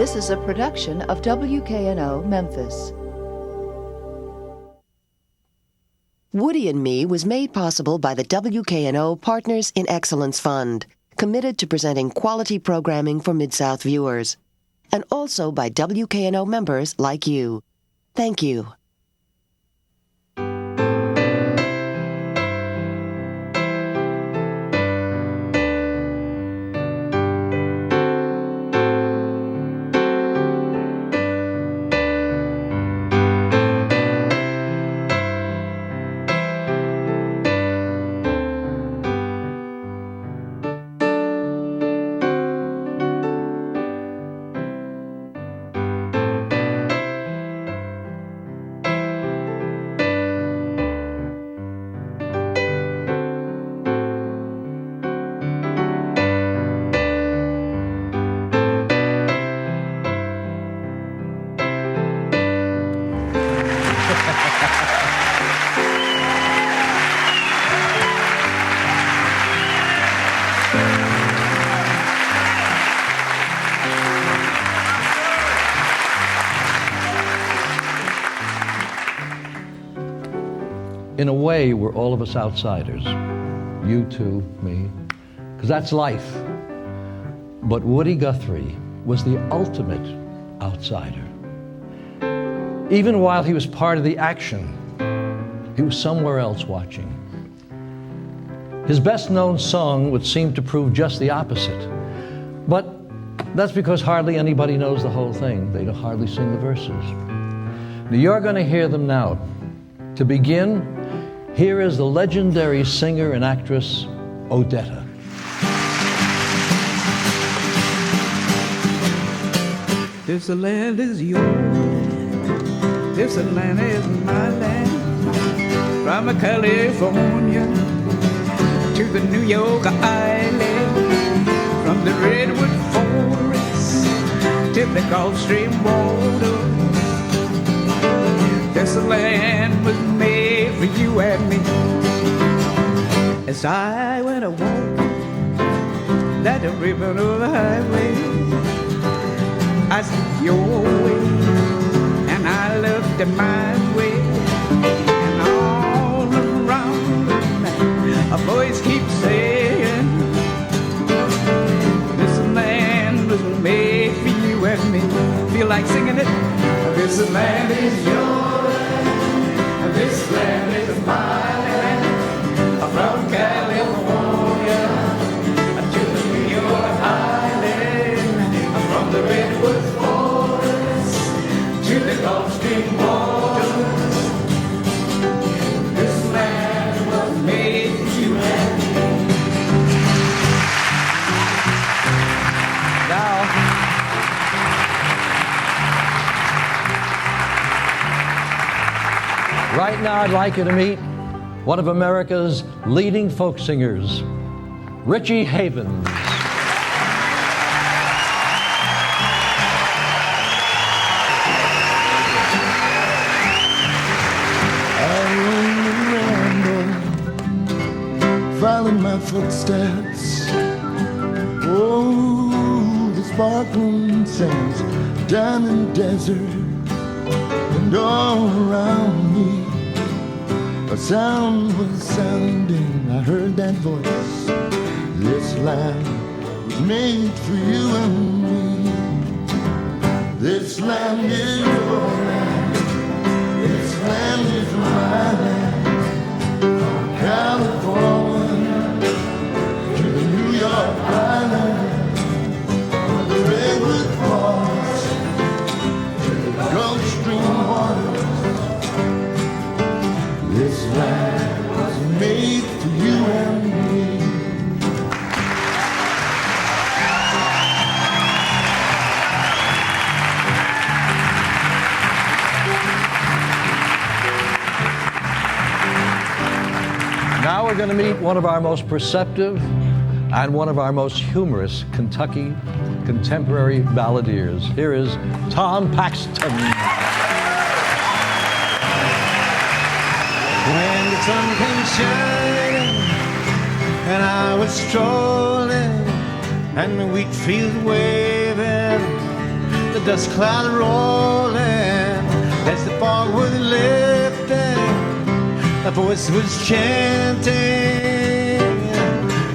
This is a production of WKNO Memphis. Woody and Me was made possible by the WKNO Partners in Excellence Fund, committed to presenting quality programming for Mid-South viewers, and also by WKNO members like you. Thank you. In a way, we're all of us outsiders. You too, me, because that's life. But Woody Guthrie was the ultimate outsider. Even while he was part of the action, he was somewhere else watching. His best-known song would seem to prove just the opposite. But that's because hardly anybody knows the whole thing. They hardly sing the verses. Now, you're going to hear them now. To begin, here is the legendary singer and actress, Odetta. This land is yours, this land is my land. From California to the New York Island, from the Redwood Forest to the Gulf Stream water. This land was made for you and me. As I went a walking that ribbon of the highway, I said your way, and I looked at my way, and all around me, a voice keeps saying, this land was made for you and me. Feel like singing it? This land is yours. This land is my land, from California to the New York Island, from the Redwood Forest to the Gulf Stream waters. This land was made for you and me. Now, right now, I'd like you to meet one of America's leading folk singers, Richie Havens. Following my footsteps, oh, the sparkling sands down in the desert, and all around me a sound was sounding. I heard that voice. This land was made for you and me. This land is your land. This land is my land. From California to the New York Island, from the Redwood Forest to the Gulf Stream waters. This land was made for you and me. Now we're going to meet one of our most perceptive and one of our most humorous Kentucky contemporary balladeers. Here is Tom Paxton. When the sun came shining and I was strolling and the wheat fields waving, the the dust cloud rolling, as the fog was lifting, a voice was chanting,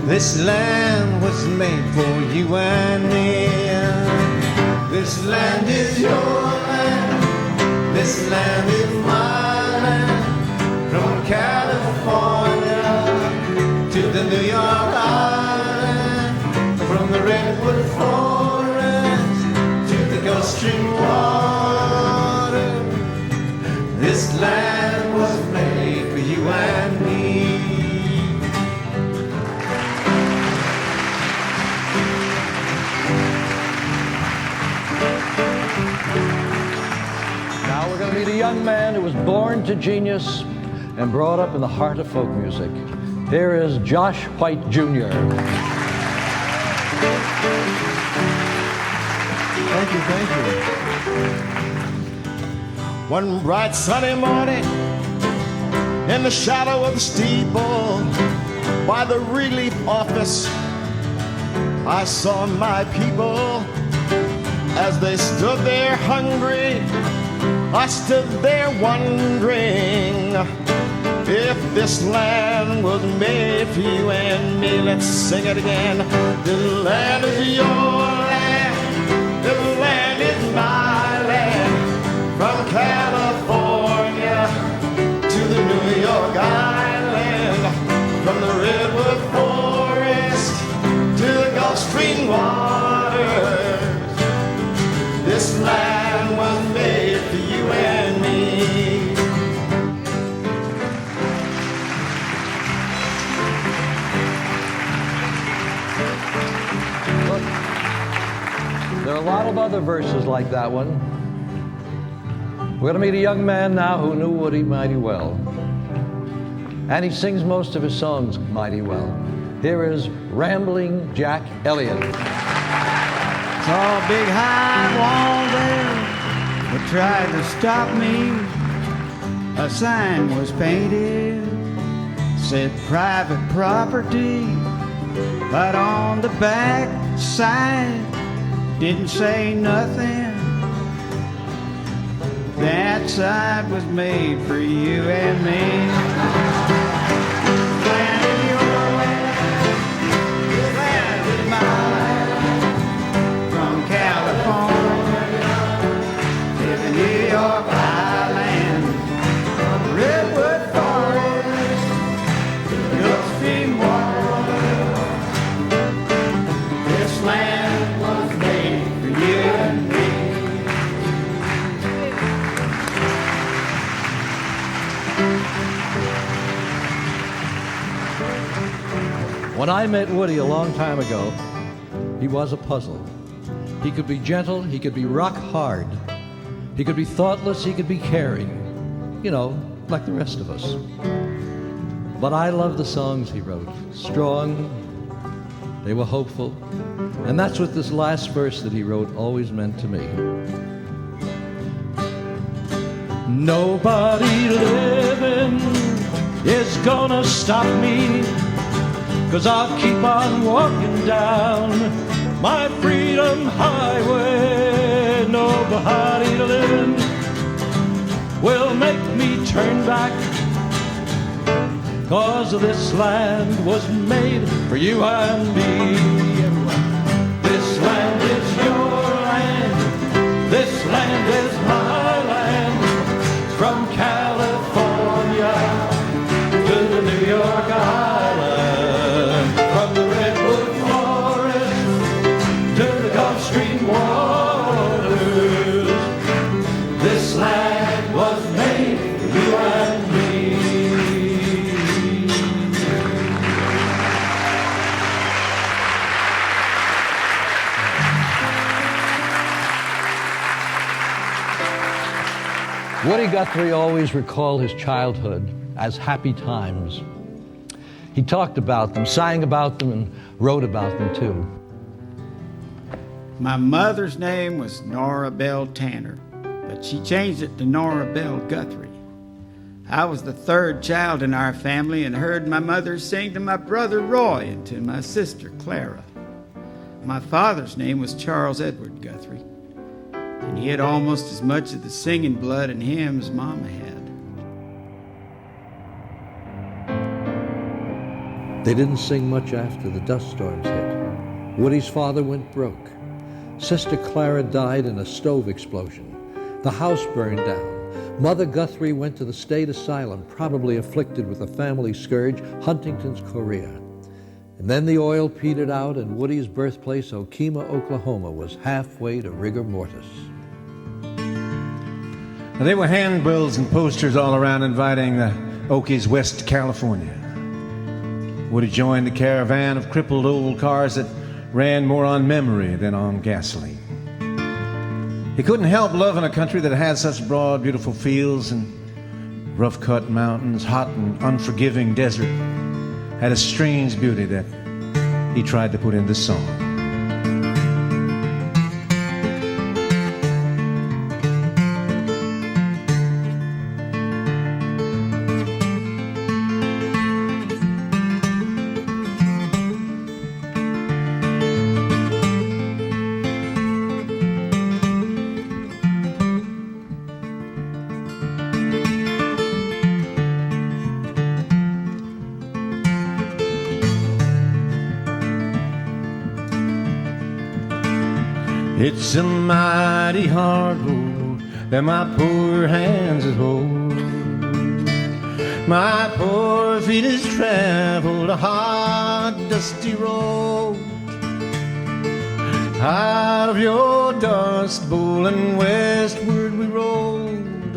this land was made for you and me. This land is your land, this land is my land, from California to the New York Island, from the redwood forest to the Gulf Stream water. This land was made for you and me. Now we're going to meet a young man who was born to genius and brought up in the heart of folk music. Here is Josh White Jr. Thank you, thank you. One bright sunny morning, in the shadow of the steeple, by the relief office, I saw my people as they stood there hungry. I stood there wondering if this land was made for you and me. Let's sing it again. This land is your land, this land is my land, from California to the New York Island, from the redwood forest to the Gulf Stream waters. This land was made for you and me. Look, there are a lot of other verses like that one. We're going to meet a young man now who knew Woody mighty well. And he sings most of his songs mighty well. Here is Rambling Jack Elliott. Saw a big high wall there that tried to stop me. A sign was painted, said private property, but on the back side didn't say nothing. That side was made for you and me. Land is your land, this land is mine, from California to the New York Island, from the redwood forest to the Gulf Stream water. This land was made for you and me. When I met Woody a long time ago, he was a puzzle. He could be gentle, he could be rock hard. He could be thoughtless, he could be caring. You know, like the rest of us. But I love the songs he wrote. Strong, they were hopeful. And that's what this last verse that he wrote always meant to me. Nobody living is gonna stop me, 'cause I'll keep on walking down my freedom highway. Nobody living will make me turn back, 'cause this land was made for you and me. This land is your land, this land is my land, from California to the New York Island, from the redwood forest to the Gulf Stream waters. This land was made for you and me. Woody Guthrie always recalled his childhood as happy times. He talked about them, sang about them, and wrote about them too. My mother's name was Nora Bell Tanner, but she changed it to Nora Bell Guthrie. I was the third child in our family and heard my mother sing to my brother Roy and to my sister Clara. My father's name was Charles Edward Guthrie. and he had almost as much of the singing blood in him as Mama had. They didn't sing much after the dust storms hit. Woody's father went broke. Sister Clara died in a stove explosion. The house burned down. Mother Guthrie went to the state asylum, probably afflicted with a family scourge, Huntington's chorea. And then the oil petered out, and Woody's birthplace, Okemah, Oklahoma, was halfway to rigor mortis. There were handbills and posters all around inviting the Okies west to California. Woody joined the caravan of crippled old cars that ran more on memory than on gasoline. He couldn't help loving a country that had such broad, beautiful fields and rough-cut mountains, hot and unforgiving desert, had a strange beauty that he tried to put into song. It's a mighty hard road that my poor hands have hold. My poor feet has traveled a hard, dusty road. Out of your dust bowl and westward we rolled.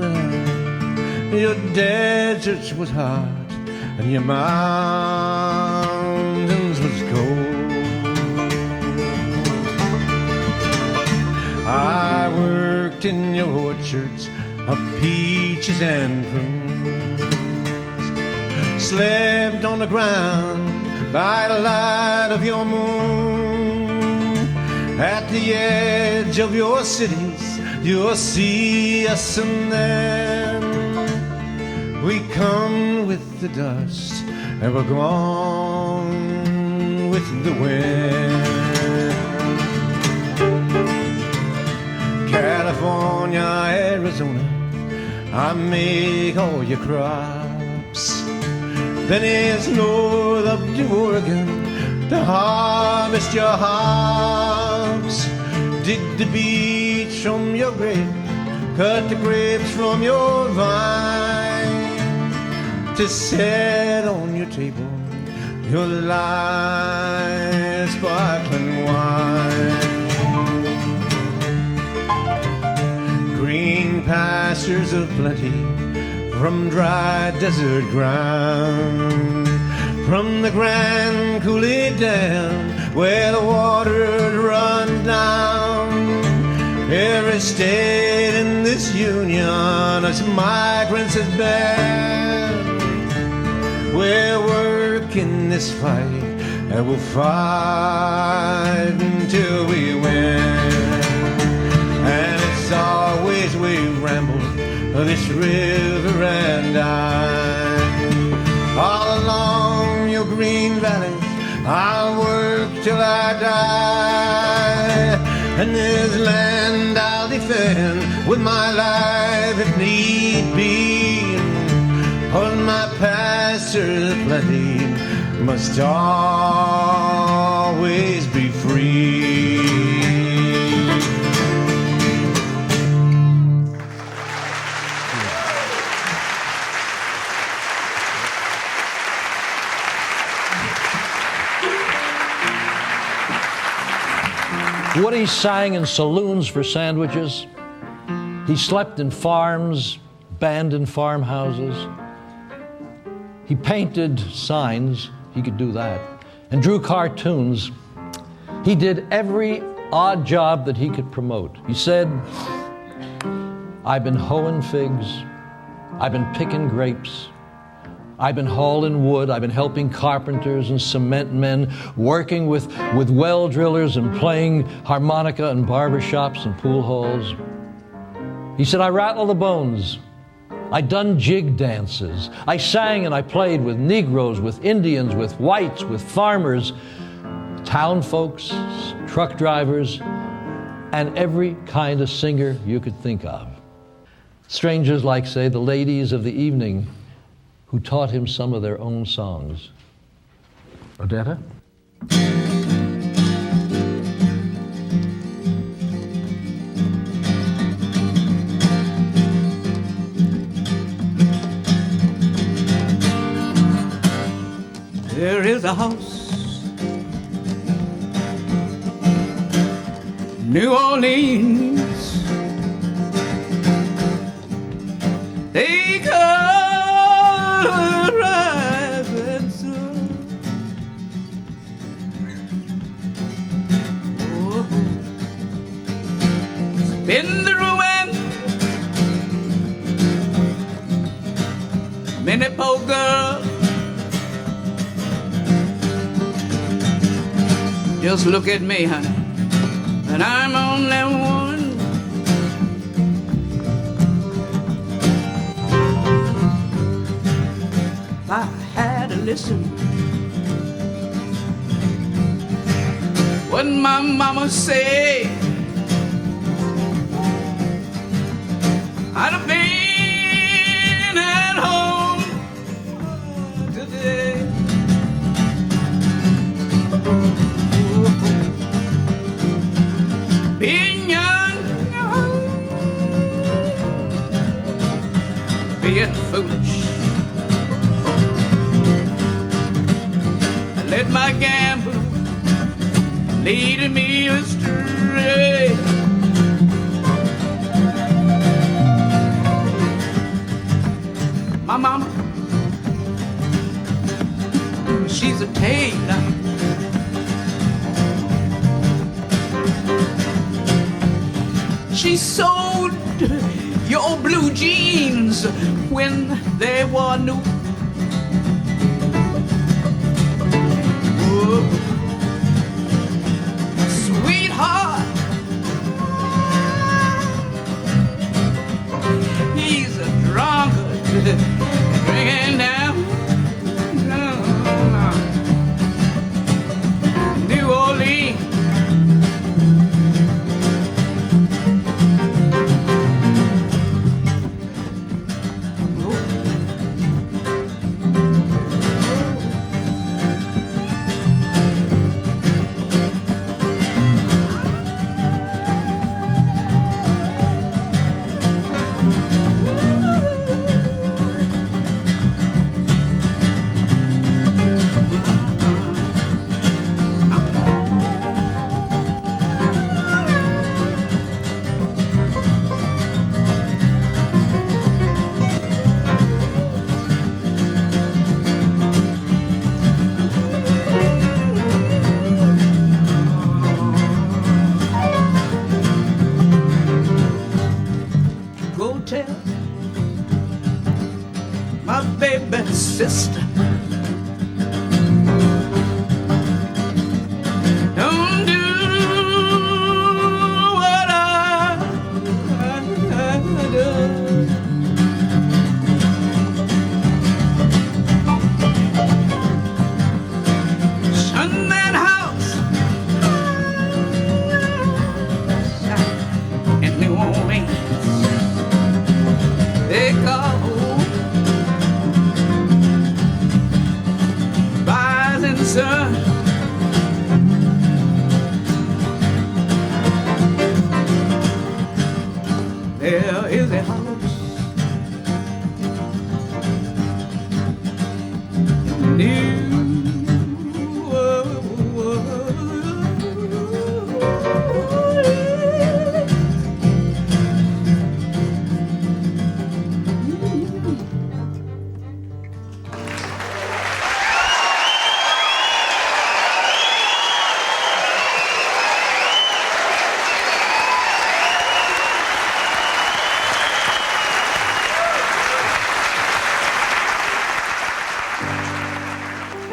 Your deserts was hot and your mountains was cold. I worked in your orchards of peaches and prunes, slept on the ground by the light of your moon. At the edge of your cities, you'll see us, and then we come with the dust and we're gone with the wind. California, Arizona, I make all your crops. Then it's north up to Oregon to harvest your hops. Dig the beach from your grape, cut the grapes from your vine, to set on your table your light sparkling wine. Green pastures of plenty from dry desert ground, from the Grand Coulee Dam where the waters run down. Every state in this union us migrants has been. We're working this fight and we'll fight until we win. And it's always we've rambled this river and I. All along your green valleys I'll work till I die. And this land I'll defend with my life if need be. For my pastures plenty must always be free. Woody sang in saloons for sandwiches. He slept in farms, abandoned farmhouses. He painted signs, he could do that, and drew cartoons. He did every odd job that he could promote. He said, I've been hoeing figs, I've been picking grapes, I've been hauling wood, I've been helping carpenters and cement men, working with well drillers and playing harmonica in barber shops and pool halls. He said, I rattle the bones. I done jig dances. I sang and I played with Negroes, with Indians, with whites, with farmers, town folks, truck drivers, and every kind of singer you could think of. Strangers like, say, the ladies of the evening who taught him some of their own songs. Odetta? There is a house, New Orleans, they call her rising sun. Oh, it's been the ruin, many poor girls. Just look at me, honey, and I'm only one. If I had to listen what my mama said, I'd have been at home today. Being young, being foolish, I let my gamble lead me astray. My mama, she's a tailor. She sold your blue jeans when they were new. Oh, sweetheart, he's a drunkard, drinking down New Orleans. Tell my baby sister, don't do what I do. Shun that house in New Orleans. They call rising sun. There is a house in New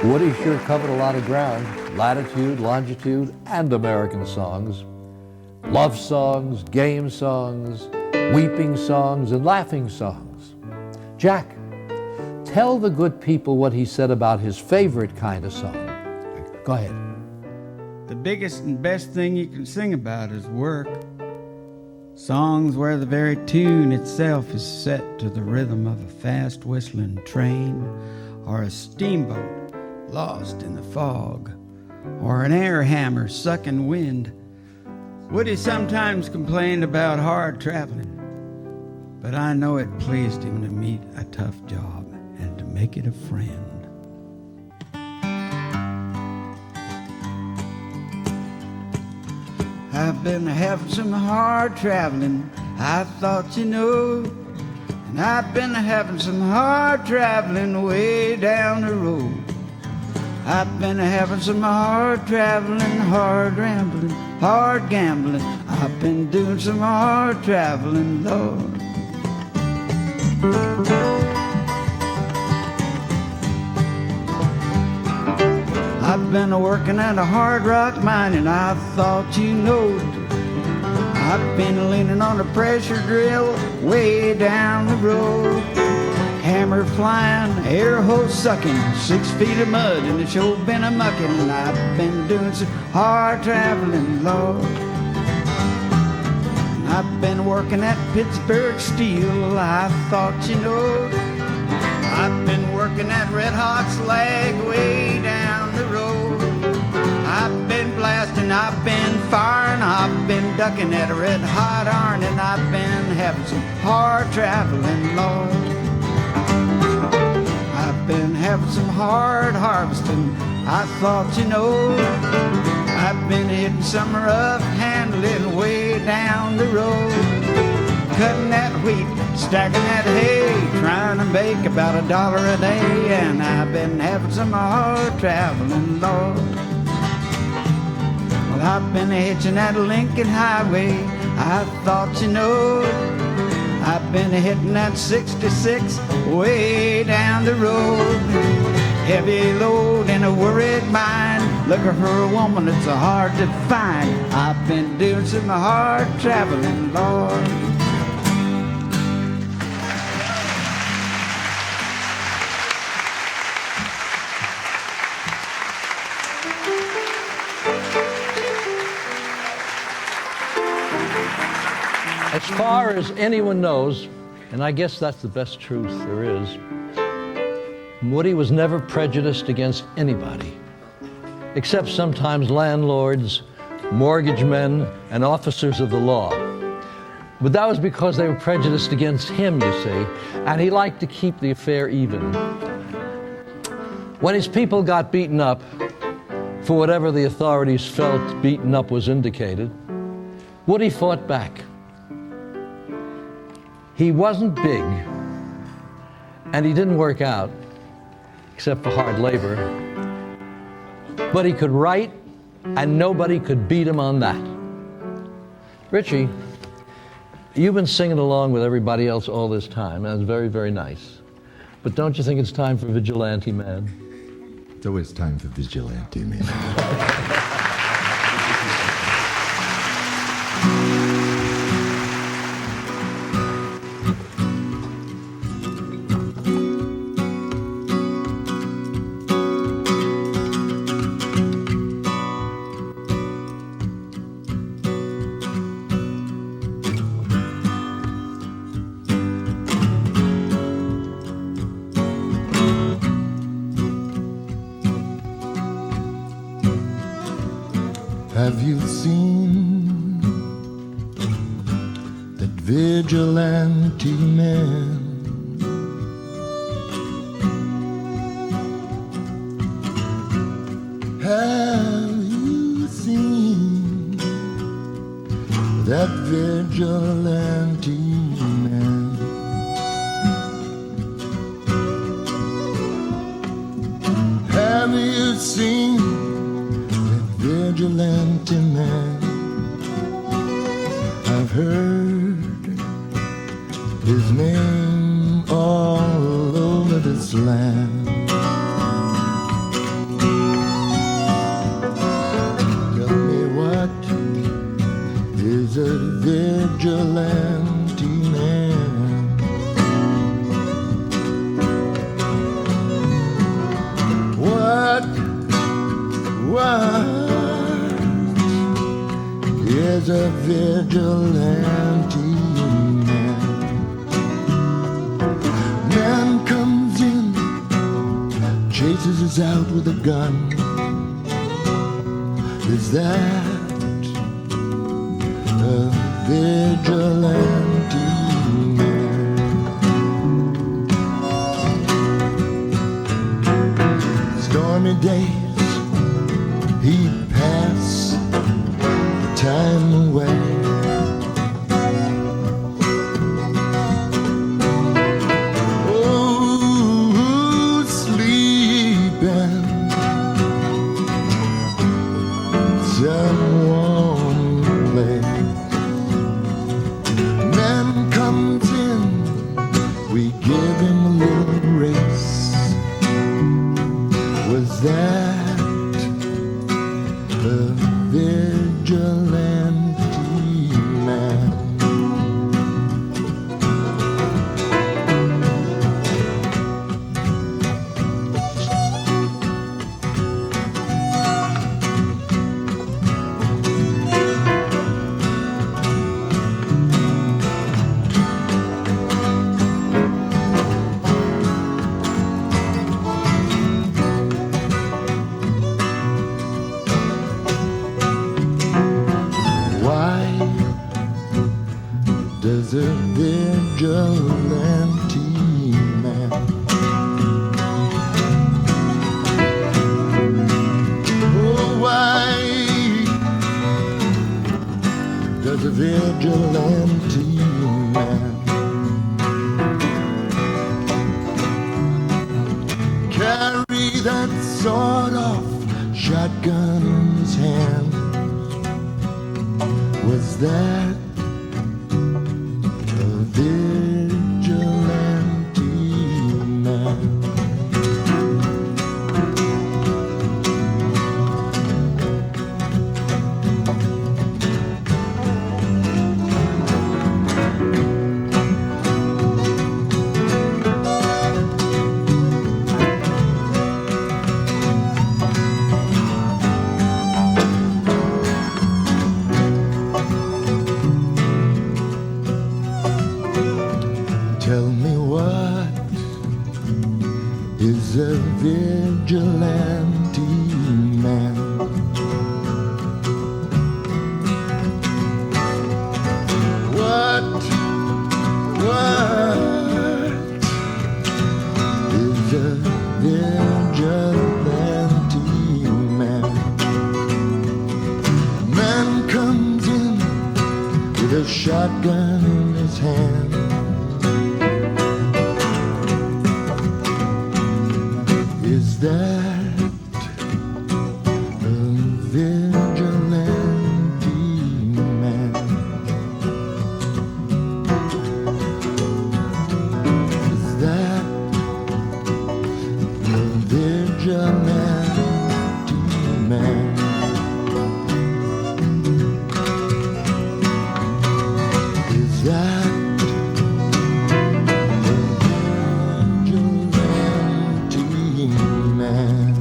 Woody sure covered a lot of ground. Latitude, longitude, and American songs. Love songs, game songs, weeping songs, and laughing songs. Jack, tell the good people what he said about his favorite kind of song. Go ahead. The biggest and best thing you can sing about is work. Songs where the very tune itself is set to the rhythm of a fast whistling train, or a steamboat lost in the fog, or an air hammer sucking wind. Woody sometimes complained about hard traveling, but I know it pleased him to meet a tough job and to make it a friend. I've been having some hard traveling, I thought you know. And I've been having some hard traveling way down the road. I've been having some hard traveling, hard rambling, hard gambling. I've been doing some hard traveling, Lord. I've been working at a hard rock mine, and I thought you knowed. I've been leaning on a pressure drill way down the road. Hammer flying, air hose sucking, 6 feet of mud, and the show been a mucking. And I've been doing some hard traveling, Lord. I've been working at Pittsburgh Steel, I thought you know. I've been working at Red Hot Slag way down the road. I've been blasting, I've been firing, I've been ducking at a red hot iron, and I've been having some hard traveling, Lord. I've been having some hard harvesting, I thought you know. I've been hitting some rough handling way down the road. Cutting that wheat, stacking that hay, trying to make about $1 a day. And I've been having some hard traveling, Lord. Well, I've been hitching that Lincoln Highway, I thought you know. I've been hitting that 66 way down the road. Heavy load in a worried mind, looking for a woman that's hard to find. I've been doing some hard traveling, Lord. As far as anyone knows, and I guess that's the best truth there is, Woody was never prejudiced against anybody, except sometimes landlords, mortgage men, and officers of the law. But that was because they were prejudiced against him, you see, and he liked to keep the affair even. When his people got beaten up, for whatever the authorities felt beaten up was indicated, Woody fought back. He wasn't big, and he didn't work out, except for hard labor. But he could write, and nobody could beat him on that. Richie, you've been singing along with everybody else all this time, and it's very, very nice. But don't you think it's time for Vigilante Man? It's always time for Vigilante Man. Have you seen that vigilante man? Have you seen that vigilante man? Have you seen vigilante man? I've heard his name all over this land. Tell me, what is a vigilante man? What is there's a vigilante man. Man comes in, chases us out with a gun. Is that a vigilante man? Stormy days, he'd pass the time away. Oh, sleeping some warm place. Man comes in, we give him a little race. Was that a vigilante man? Why does a vigilante man why does a vigilante man carry that sawed-off shotgun in his hand? Was that a vigilante man? Tell me, what is a vigilante man? What is a vigilante man? Man comes in with a shotgun in his hand. Is that a vigilante man? Is that a vigilante man? Is that man?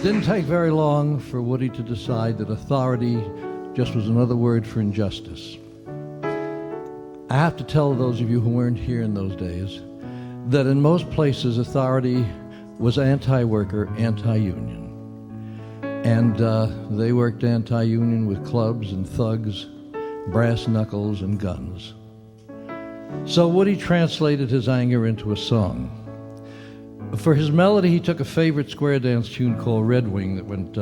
Didn't take very long for Woody to decide that authority just was another word for injustice. I have to tell those of you who weren't here in those days that in most places authority was anti-worker, anti-union. And they worked anti-union with clubs and thugs, brass knuckles and guns. So Woody translated his anger into a song. For his melody, he took a favorite square dance tune called Red Wing that went,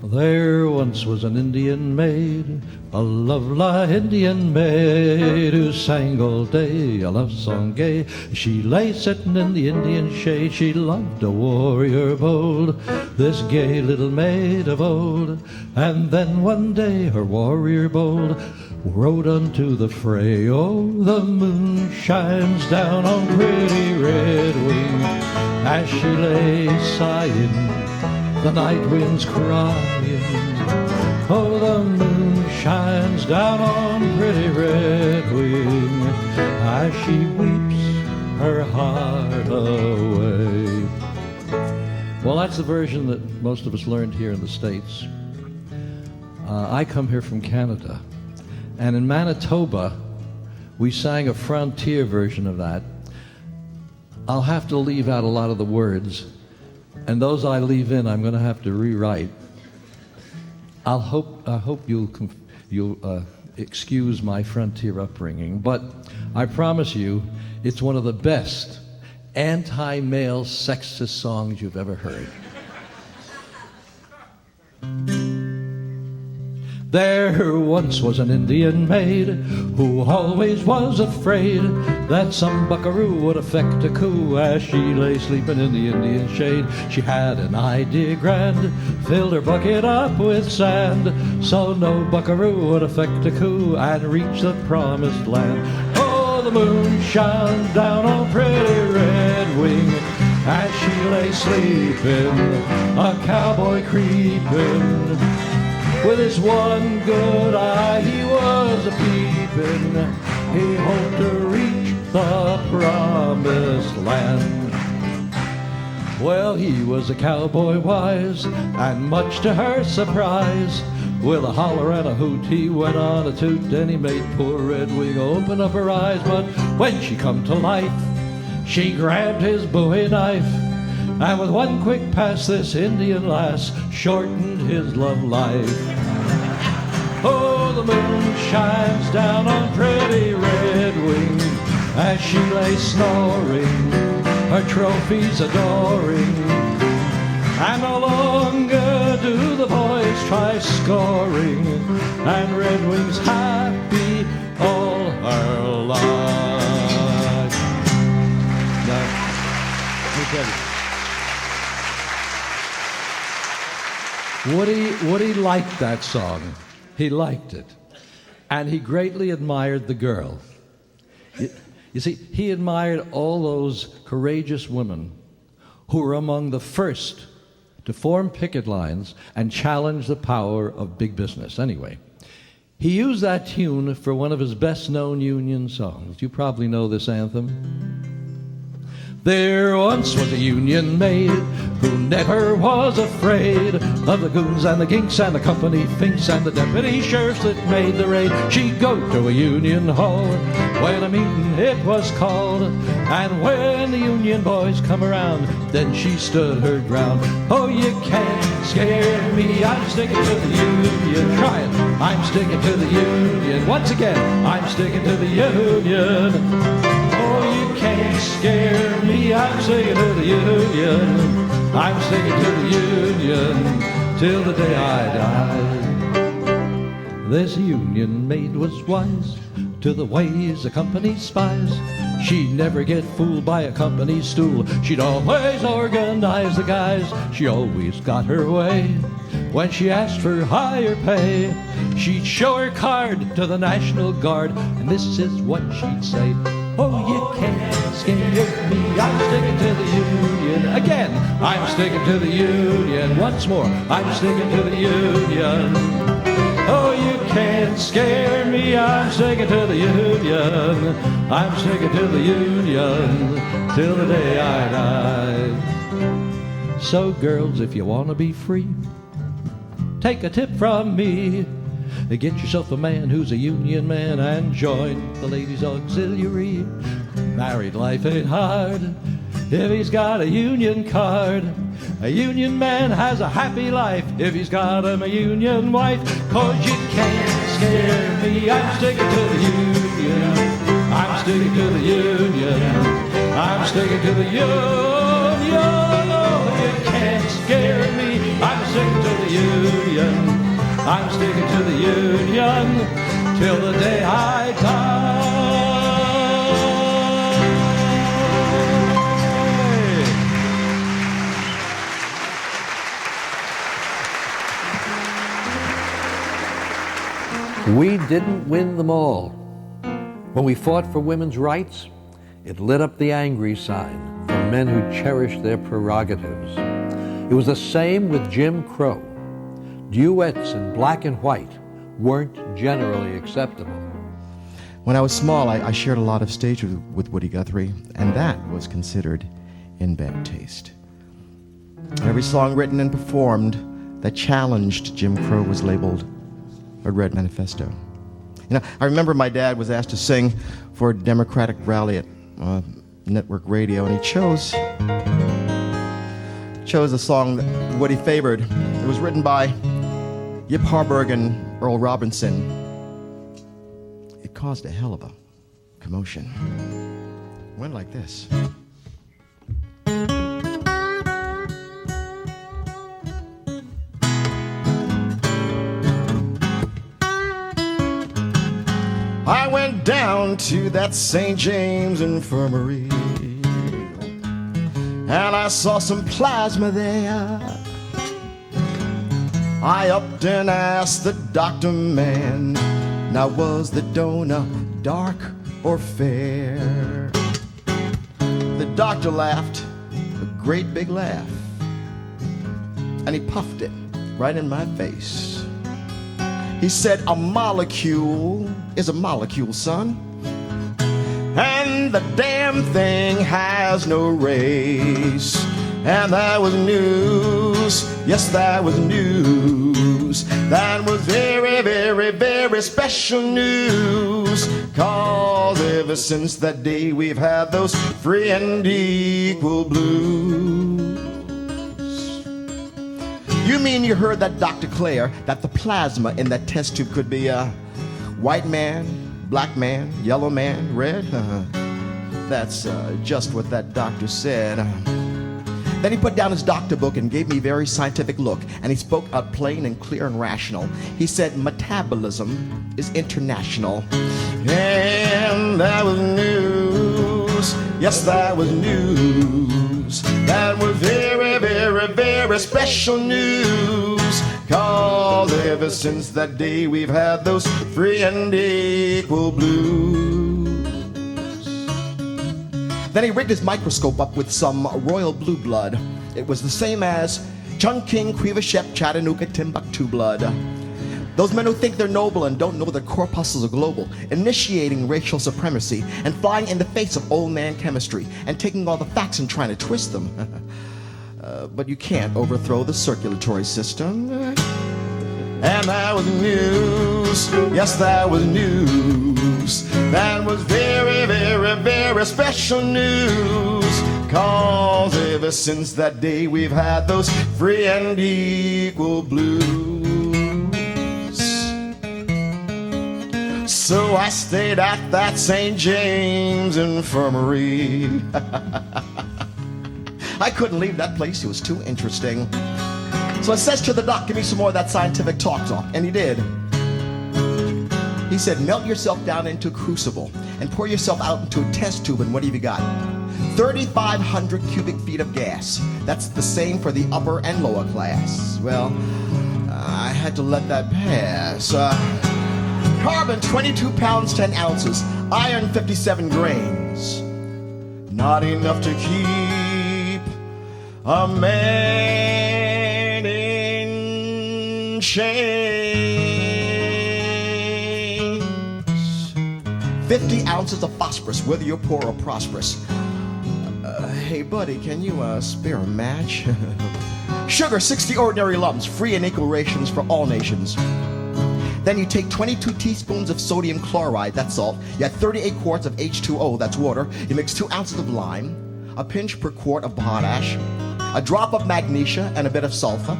there once was an Indian maid, a lovely Indian maid, who sang all day a love song gay. She lay sitting in the Indian shade, she loved a warrior bold, this gay little maid of old. And then one day her warrior bold rode unto the fray. Oh, the moon shines down on pretty Red Wing as she lay sighing, the night wind's crying. Oh, the moon shines down on pretty Red Wing as she weeps her heart away. Well, that's the version that most of us learned here in the States. I come here from Canada, and in Manitoba, we sang a frontier version of that. I'll have to leave out a lot of the words, and those I leave in, I'm going to have to rewrite. I hope you'll excuse my frontier upbringing, but I promise you, it's one of the best anti-male sexist songs you've ever heard. There once was an Indian maid who always was afraid that some buckaroo would effect a coup as she lay sleeping in the Indian shade. She had an idea grand, filled her bucket up with sand, so no buckaroo would effect a coup and reach the promised land. Oh, the moon shone down on pretty Red Wing as she lay sleeping, a cowboy creeping. With his one good eye he was a-peeping. He hoped to reach the promised land. Well, he was a cowboy wise, and much to her surprise, with a holler and a hoot he went on a toot, and he made poor Red Wing open up her eyes. But when she come to life, she grabbed his bowie knife, and with one quick pass this Indian lass shortened his love life. Oh, the moon shines down on pretty Red Wing as she lay snoring, her trophies adoring. And no longer do the boys try scoring, and Red Wing's happy all her life. Now, let me tell you. Woody liked that song. He liked it. And he greatly admired the girl. You see, he admired all those courageous women who were among the first to form picket lines and challenge the power of big business. Anyway, he used that tune for one of his best-known Union songs. You probably know this anthem. There once was a Union maid who never was afraid of the goons and the ginks and the company finks and the deputy sheriffs that made the raid. She'd go to a Union hall when a meeting it was called, and when the Union boys come around, then she stood her ground. Oh, you can't scare me, I'm sticking to the Union. Try it. I'm sticking to the Union. Once again, I'm sticking to the Union. Can't scare me, I'm sticking to the Union. I'm sticking to the Union till the day I die. This Union maid was wise to the ways of company spies. She'd never get fooled by a company stool. She'd always organize the guys. She always got her way. When she asked for higher pay, she'd show her card to the National Guard, and this is what she'd say. Oh, you can't scare me, I'm sticking to the Union. Again, I'm sticking to the Union. Once more, I'm sticking to the Union. Oh, you can't scare me, I'm sticking to the Union. I'm sticking to the Union till the day I die. So, girls, if you want to be free, take a tip from me. Get yourself a man who's a Union man and join the ladies' auxiliary. Married life ain't hard if he's got a Union card. A Union man has a happy life if he's got him a Union wife. 'Cause you can't scare me, I'm sticking to the Union. I'm sticking to the Union. I'm sticking to the Union. Oh, you can't scare me, I'm sticking to the Union. I'm sticking to the Union till the day I die. We didn't win them all. When we fought for women's rights, it lit up the angry sign for men who cherished their prerogatives. It was the same with Jim Crow. Duets in black and white weren't generally acceptable. When I was small, I shared a lot of stage with Woody Guthrie, and that was considered in bad taste. Every song written and performed that challenged Jim Crow was labeled a Red Manifesto. You know, I remember my dad was asked to sing for a Democratic rally at network radio, and he chose a song that Woody favored. It was written by Yip Harburg and Earl Robinson. It caused a hell of a commotion. It went like this. I went down to that St. James Infirmary, and I saw some plasma there. I upped and asked the doctor man, now was the donor dark or fair? The doctor laughed, a great big laugh, and he puffed it right in my face. He said, a molecule is a molecule, son, and the damn thing has no race. And that was news, yes, that was news. That was very, very, very special news. 'Cause ever since that day we've had those free and equal blues. You mean you heard that doctor declare that the plasma in that test tube could be a white man, black man, yellow man, red? That's just what that doctor said. Then he put down his doctor book and gave me a very scientific look, and he spoke out plain and clear and rational. He said, metabolism is international. And that was news. Yes, that was news. That was very, very, very special news. 'Cause ever since that day we've had those free and equal blues. Then he rigged his microscope up with some royal blue blood. It was the same as Chungking, Quiver-Shep, Chattanooga, Timbuktu blood. Those men who think they're noble and don't know their corpuscles are global, initiating racial supremacy and flying in the face of old man chemistry and taking all the facts and trying to twist them. But you can't overthrow the circulatory system. And that was news. Yes, that was news. That was very, very, very special news. 'Cause ever since that day we've had those free and equal blues. So I stayed at that St. James Infirmary. I couldn't leave that place, it was too interesting. So I says to the doc, give me some more of that scientific talk, and he did. He said, melt yourself down into a crucible and pour yourself out into a test tube, and what have you got? 3,500 cubic feet of gas. That's the same for the upper and lower class. Well, I had to let that pass. Carbon, 22 pounds, 10 ounces. Iron, 57 grains. Not enough to keep a man in chains. 50 ounces of phosphorus, whether you're poor or prosperous. Hey, buddy, can you spare a match? Sugar, 60 ordinary lumps, free and equal rations for all nations. Then you take 22 teaspoons of sodium chloride, that's salt. You add 38 quarts of H2O, that's water. You mix 2 ounces of lime, a pinch per quart of potash, a drop of magnesia and a bit of sulfur,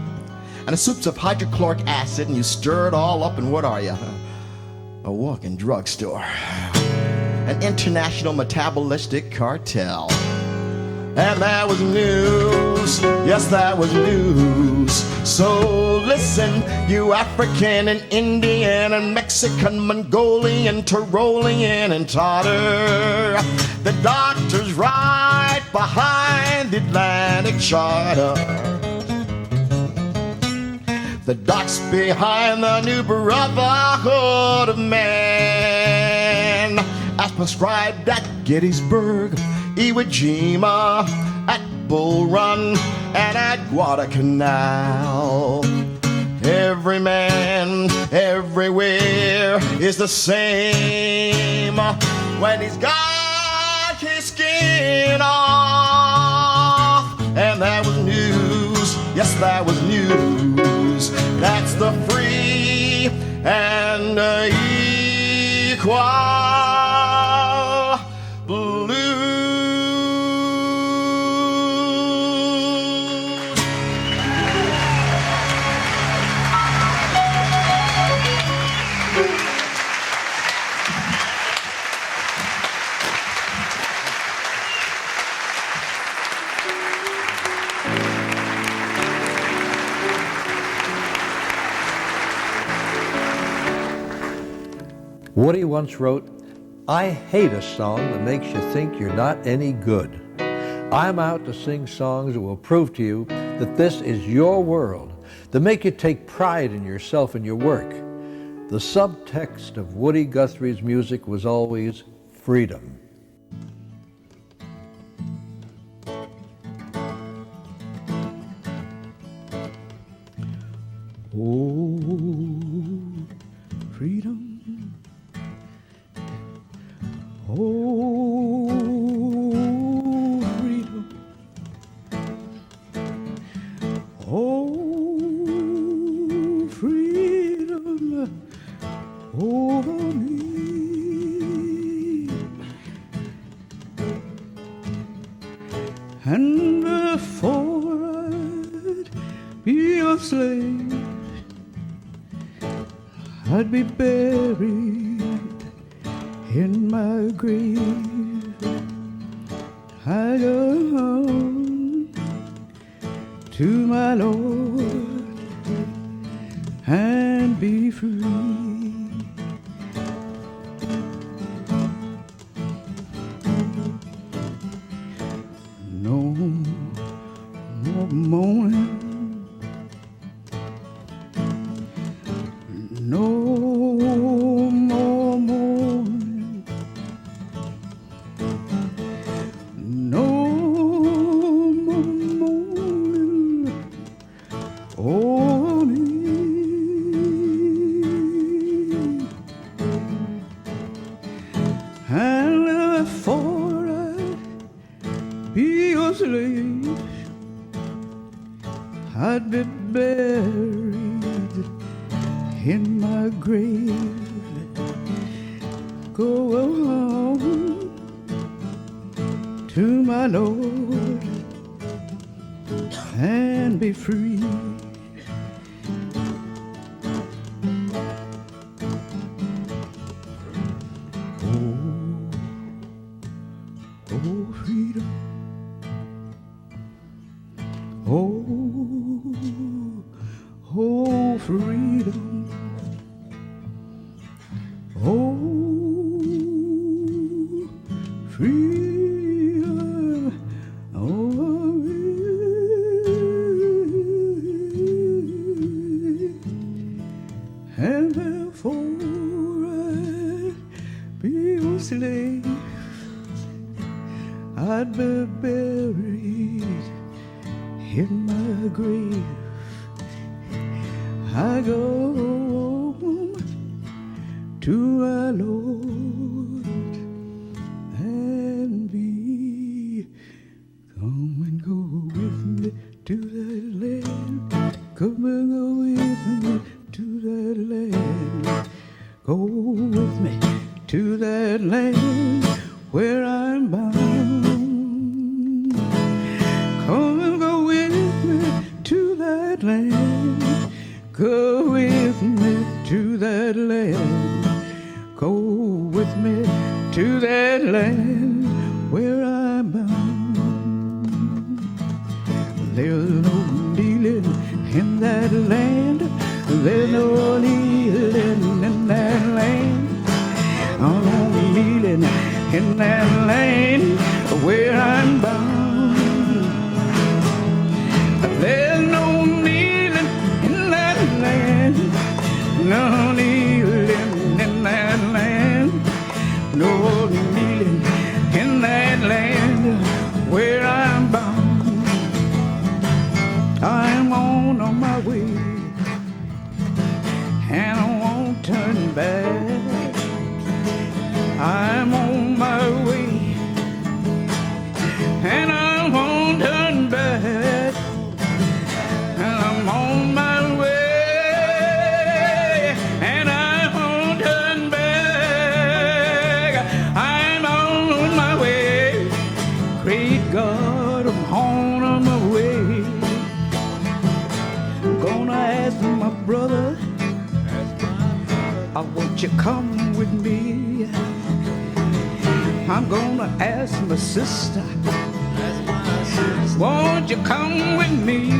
and a soup of hydrochloric acid, and you stir it all up, and what are you? A walking drugstore. An international metabolistic cartel. And that was news, yes, that was news. So listen, you African and Indian and Mexican, Mongolian, Tyrolean and Tartar. The doctor's right behind the Atlantic Charter. the docks behind the new brotherhood of man, as prescribed at Gettysburg, Iwo Jima, at Bull Run, and at Guadalcanal. Every man, everywhere is the same when he's got his skin off. And there was news, yes, there was news. That's the free and equal blues. Woody once wrote, "I hate a song that makes you think you're not any good. I'm out to sing songs that will prove to you that this is your world, that make you take pride in yourself and your work." The subtext of Woody Guthrie's music was always freedom. Oh, freedom. Oh, freedom. Oh, freedom over me. And before I'd be a slave, I'd be buried in my grave. I go home to my Lord and be free. No more mourning, no more mourning, no more mourning over me. And before I'd be a slave, I'd be buried in my grave. Go home to my Lord and be free. Oh, freedom. Oh, freedom. Oh, freedom over me. And therefore I'd be a slave, I'd be buried in my grave. I go home to my Lord and be. Come and go with me to that land. Come and go with me to that land. Go with me to that land where I'm bound. Come and go with me to that land. Go with me to that land. Go with me to that land where I'm bound. There's no kneeling in that land. There's no kneeling in that land. Oh, no kneeling in that land where I'm bound. There's no kneeling in that ask my brother, won't you come with me? I'm gonna ask my sister, won't you come with me?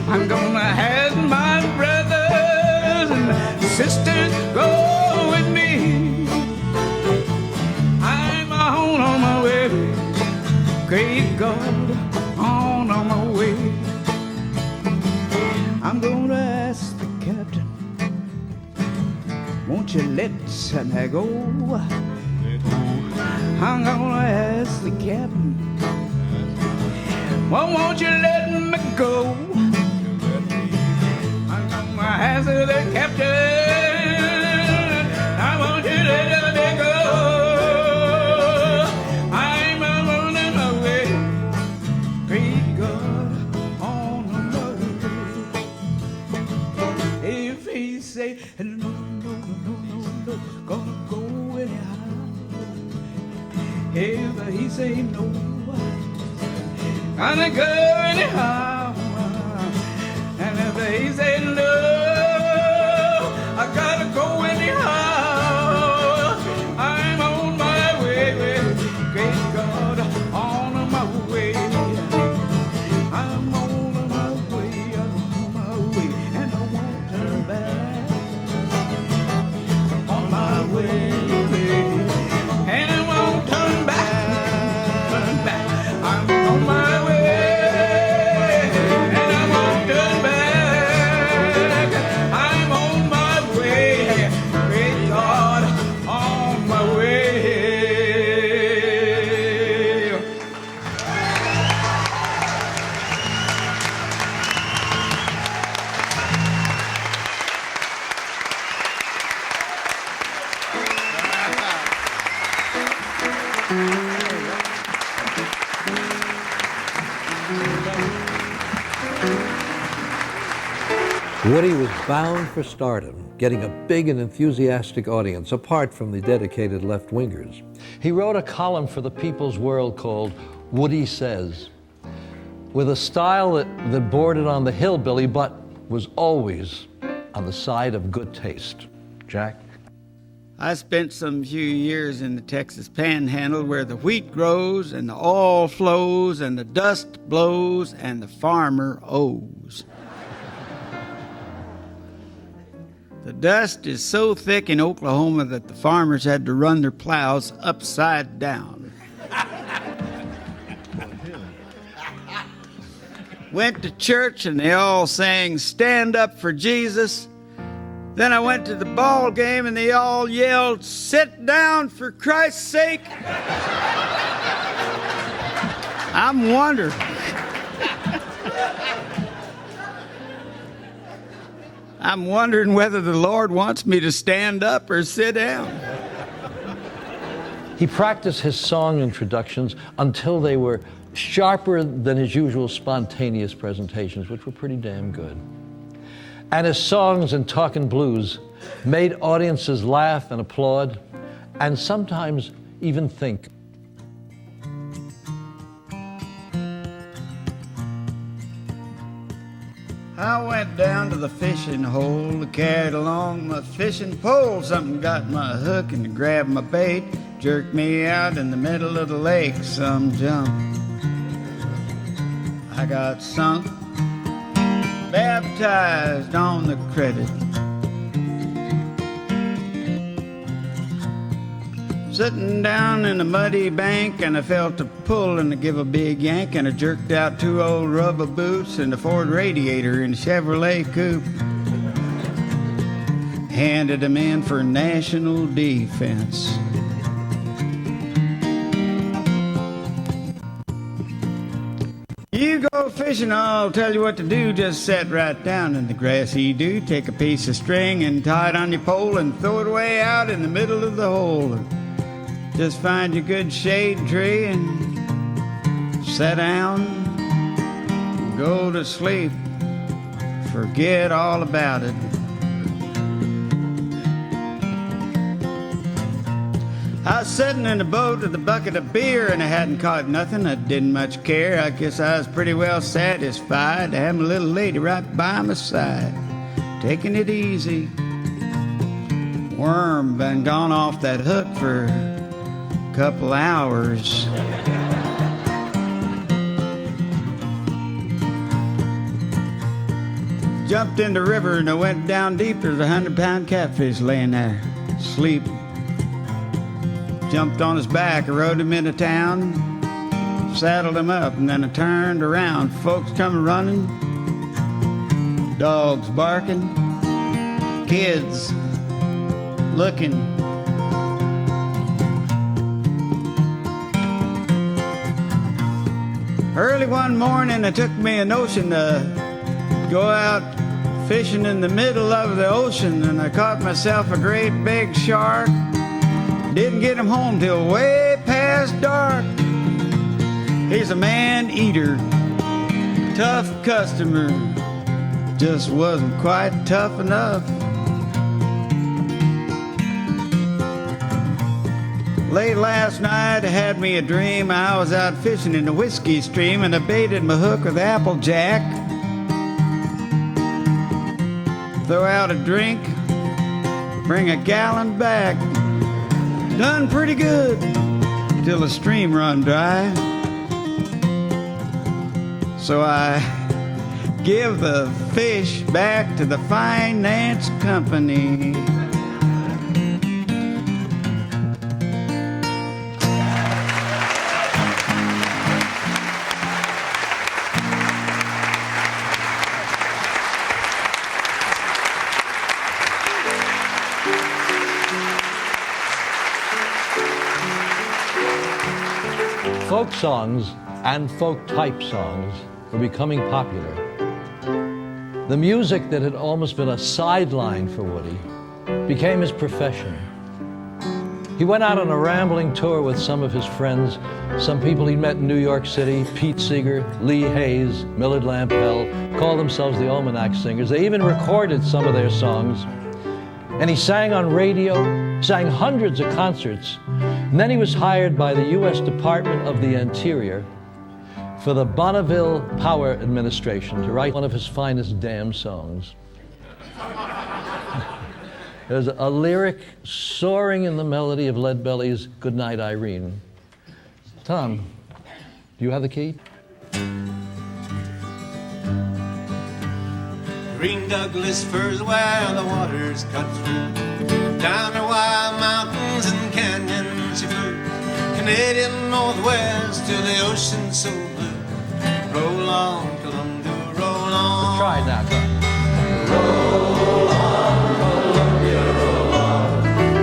I'm gonna ask my brothers and sisters, go with me. I'm on my way, great God, on my way. I'm gonna ask the captain, won't you let me go? I'm gonna ask the captain, well, won't you let me go? I'm gonna ask the captain, I want you to let me go. I'm on my way, great God, on my way. If he say no, gonna go anyhow. If he say no, gonna go anyhow. And if he say no, I gotta go anyhow. I'm on my way, great God, on my way. I'm on my way, and I won't turn back. On my way, and I won't turn back, I'm on my way, and I won't turn back, I'm on my way, great God, on my way. Woody was bound for stardom, getting a big and enthusiastic audience, apart from the dedicated left-wingers. He wrote a column for the People's World called Woody Says, with a style that bordered on the hillbilly, but was always on the side of good taste. Jack? I spent some few years in the Texas Panhandle where the wheat grows and the oil flows and the dust blows and the farmer owes. The dust is so thick in Oklahoma that the farmers had to run their plows upside down. Went to church and they all sang "Stand Up for Jesus." Then I went to the ball game and they all yelled, "Sit down for Christ's sake." I'm wondering. I'm wondering whether the Lord wants me to stand up or sit down. He practiced his song introductions until they were sharper than his usual spontaneous presentations, which were pretty damn good. And his songs and talkin' blues made audiences laugh and applaud, and sometimes even think. I went down to the fishing hole, carried along my fishing pole. Something got my hook and grabbed my bait, jerked me out in the middle of the lake. Some jump. I got sunk, baptized on the credit. Sitting down in a muddy bank and I felt a pull and I give a big yank and I jerked out 2 old rubber boots and a Ford radiator in a Chevrolet coupe. Handed them in for national defense. You go fishing, I'll tell you what to do. Just sit right down in the grassy dew. Take a piece of string and tie it on your pole and throw it way out in the middle of the hole. Just find your good shade tree and sit down, go to sleep, forget all about it. I was sitting in the boat with a bucket of beer and I hadn't caught nothing. I didn't much care. I guess I was pretty well satisfied to have a little lady right by my side, taking it easy. Worm been gone off that hook for a couple hours. Jumped in the river and I went down deep. There's a 100-pound catfish laying there, sleeping. Jumped on his back, I rode him into town, saddled him up, and then I turned around. Folks coming running, dogs barking, kids looking. Early one morning, it took me a notion to go out fishing in the middle of the ocean, and I caught myself a great big shark. Didn't get him home till way past dark. He's a man-eater, tough customer, just wasn't quite tough enough. Late last night I had me a dream. I was out fishing in the whiskey stream and I baited my hook with Applejack. Throw out a drink, bring a gallon back. Done pretty good till the stream run dry. So I give the fish back to the finance company. Folk songs and folk-type songs were becoming popular. The music that had almost been a sideline for Woody became his profession. He went out on a rambling tour with some of his friends, some people he'd met in New York City, Pete Seeger, Lee Hayes, Millard Lampell, called themselves the Almanac Singers. They even recorded some of their songs. And he sang on radio, sang hundreds of concerts. And then he was hired by the U.S. Department of the Interior for the Bonneville Power Administration to write one of his finest damn songs. There's a lyric soaring in the melody of Leadbelly's Goodnight Irene. Tom, do you have the key? Green Douglas firs where the waters cut through. Down the wild mountains and canyons she flew. Canadian Northwest to the ocean so blue. Roll on, Columbia, roll on. Try it now, Tom. Roll on, Columbia, roll on.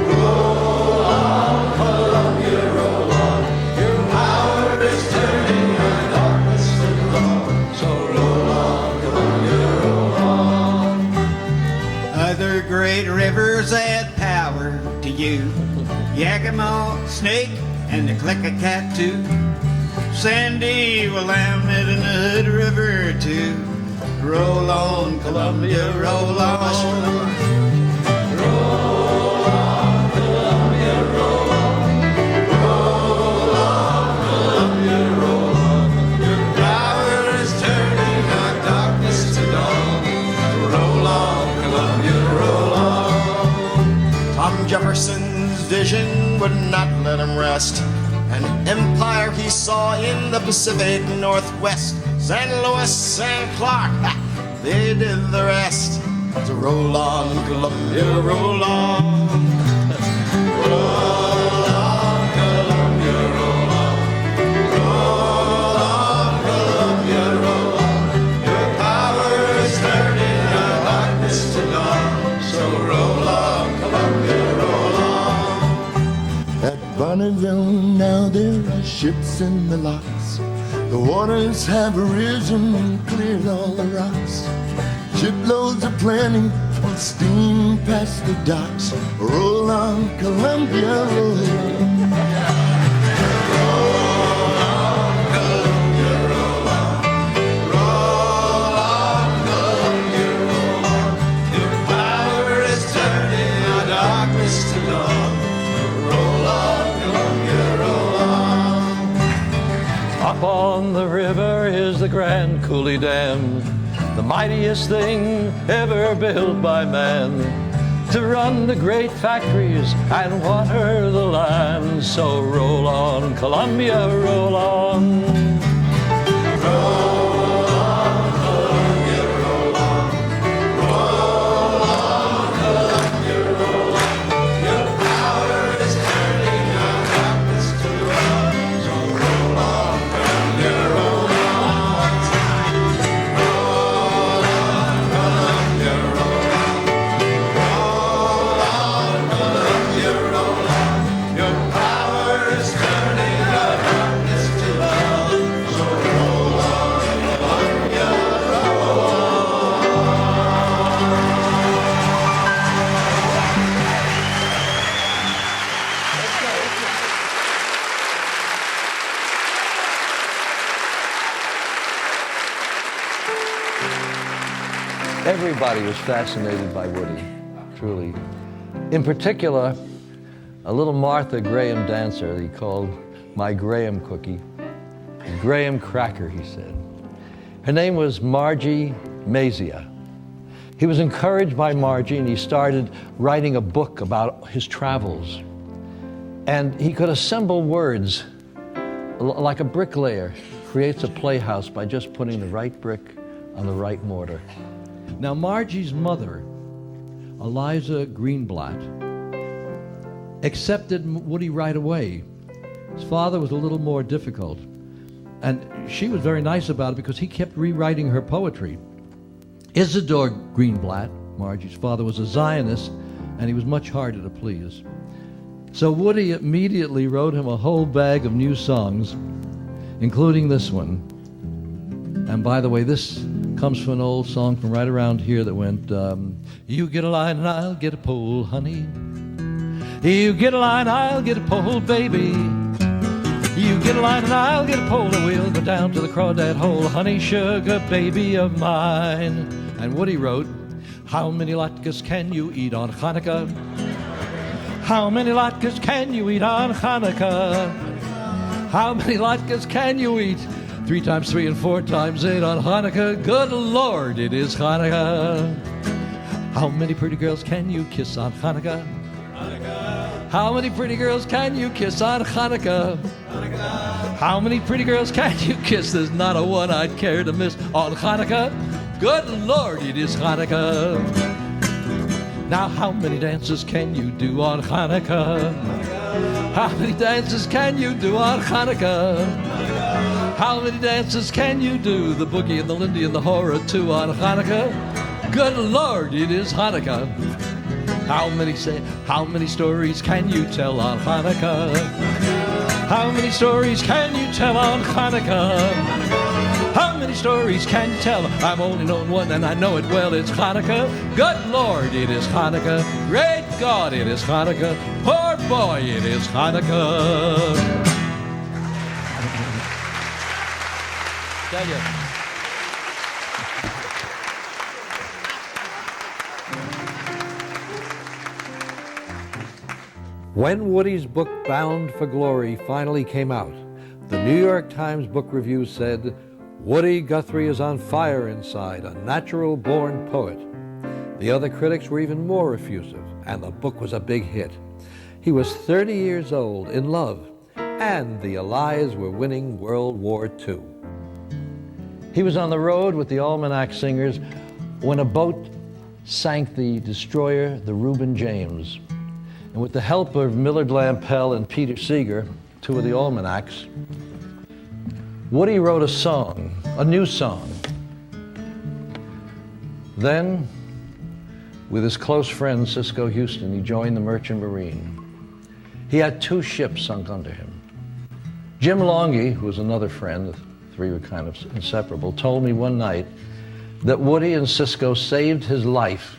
Roll on, Columbia, roll on. Your power is turning our darkness to dawn. So roll on, Columbia, roll on. Other great rivers add power to you. Yakima, Snake, and the Klickitat too. Sandy, Willamette, and the Hood River too. Roll on, Columbia, roll on. Roll on, Columbia, roll on. Roll on, Columbia, roll on. Your power is turning our darkness to dawn. Roll on, Columbia, roll on. Tom Jefferson's vision would not let him rest. An empire he saw in the Pacific Northwest. St. Louis and Clark, they did the rest. So roll on, Columbia, roll on. Roll on, Columbia, roll on. Roll on, Columbia, roll on. Your power is turning our darkness to dawn. So roll on, Columbia, roll on. At Bonneville now there are ships in the locks. The waters have risen and cleared all the rocks. Shiploads are plenty on steam past the docks. Roll on, Columbia, roll on. Your power is turning our darkness to dawn. Roll on, on the river is the Grand Coulee Dam, the mightiest thing ever built by man, to run the great factories and water the land. So roll on, Columbia, roll on. Roll on, Columbia, roll on. Roll on, Columbia, roll on. Your power is turning our darkness to love. So roll on, Columbia, roll on one time. Roll on, Columbia, roll on. Roll on, Columbia, roll on. Your power is turning our darkness to love. So roll on, Columbia, roll on. Everybody was fascinated by Woody, truly. In particular, a little Martha Graham dancer he called my Graham cookie. Graham cracker, he said. Her name was Margie Mazia. He was encouraged by Margie and he started writing a book about his travels. And he could assemble words like a bricklayer creates a playhouse by just putting the right brick on the right mortar. Now, Margie's mother, Eliza Greenblatt, accepted Woody right away. His father was a little more difficult. And she was very nice about it because he kept rewriting her poetry. Isidore Greenblatt, Margie's father, was a Zionist, and he was much harder to please. So Woody immediately wrote him a whole bag of new songs, including this one. And by the way, this comes from an old song from right around here that went, you get a line and I'll get a pole, honey. You get a line, I'll get a pole, baby. You get a line and I'll get a pole, and we'll go down to the crawdad hole, honey, sugar baby of mine. And Woody wrote, how many latkes can you eat on Hanukkah? How many latkes can you eat on Hanukkah? How many latkes can you eat? 3 times 3 and 4 times 8 on Hanukkah. Good Lord, it is Hanukkah. How many pretty girls can you kiss on Hanukkah? Hanukkah. How many pretty girls can you kiss on Hanukkah? Hanukkah. How many pretty girls can you kiss? There's not a one I'd care to miss on Hanukkah. Good Lord, it is Hanukkah. Now, how many dances can you do on Hanukkah? How many dances can you do on Hanukkah? How many dances can you do? The boogie and the Lindy and the horror too on Hanukkah. Good Lord, it is Hanukkah. How many stories can you tell on Hanukkah? How many stories can you tell on Hanukkah? How many stories can you tell? I've only known one and I know it well, it's Hanukkah. Good Lord, it is Hanukkah. Great God, it is Hanukkah. Poor boy, it is Hanukkah. Tell you. When Woody's book Bound for Glory finally came out, the New York Times Book Review said, Woody Guthrie is on fire inside, a natural-born poet. The other critics were even more effusive, and the book was a big hit. He was 30 years old, in love, and the Allies were winning World War II. He was on the road with the Almanac Singers when a boat sank the destroyer, the Reuben James. And with the help of Millard Lampell and Peter Seeger, 2 of the Almanacs, Woody wrote a song, a new song. Then, with his close friend Cisco Houston, he joined the Merchant Marine. He had 2 ships sunk under him. Jim Longy, who was another friend, the 3 were kind of inseparable, told me one night that Woody and Cisco saved his life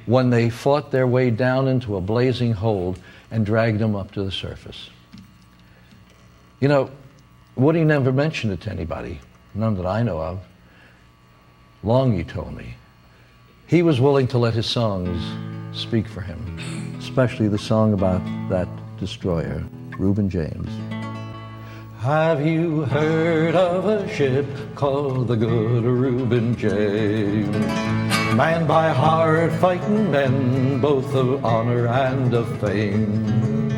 when they fought their way down into a blazing hold and dragged him up to the surface. You know, Woody never mentioned it to anybody, none that I know of. Longy told me. He was willing to let his songs speak for him, especially the song about that destroyer, Reuben James. Have you heard of a ship called the Good Reuben James? Manned by hard-fighting men, both of honor and of fame.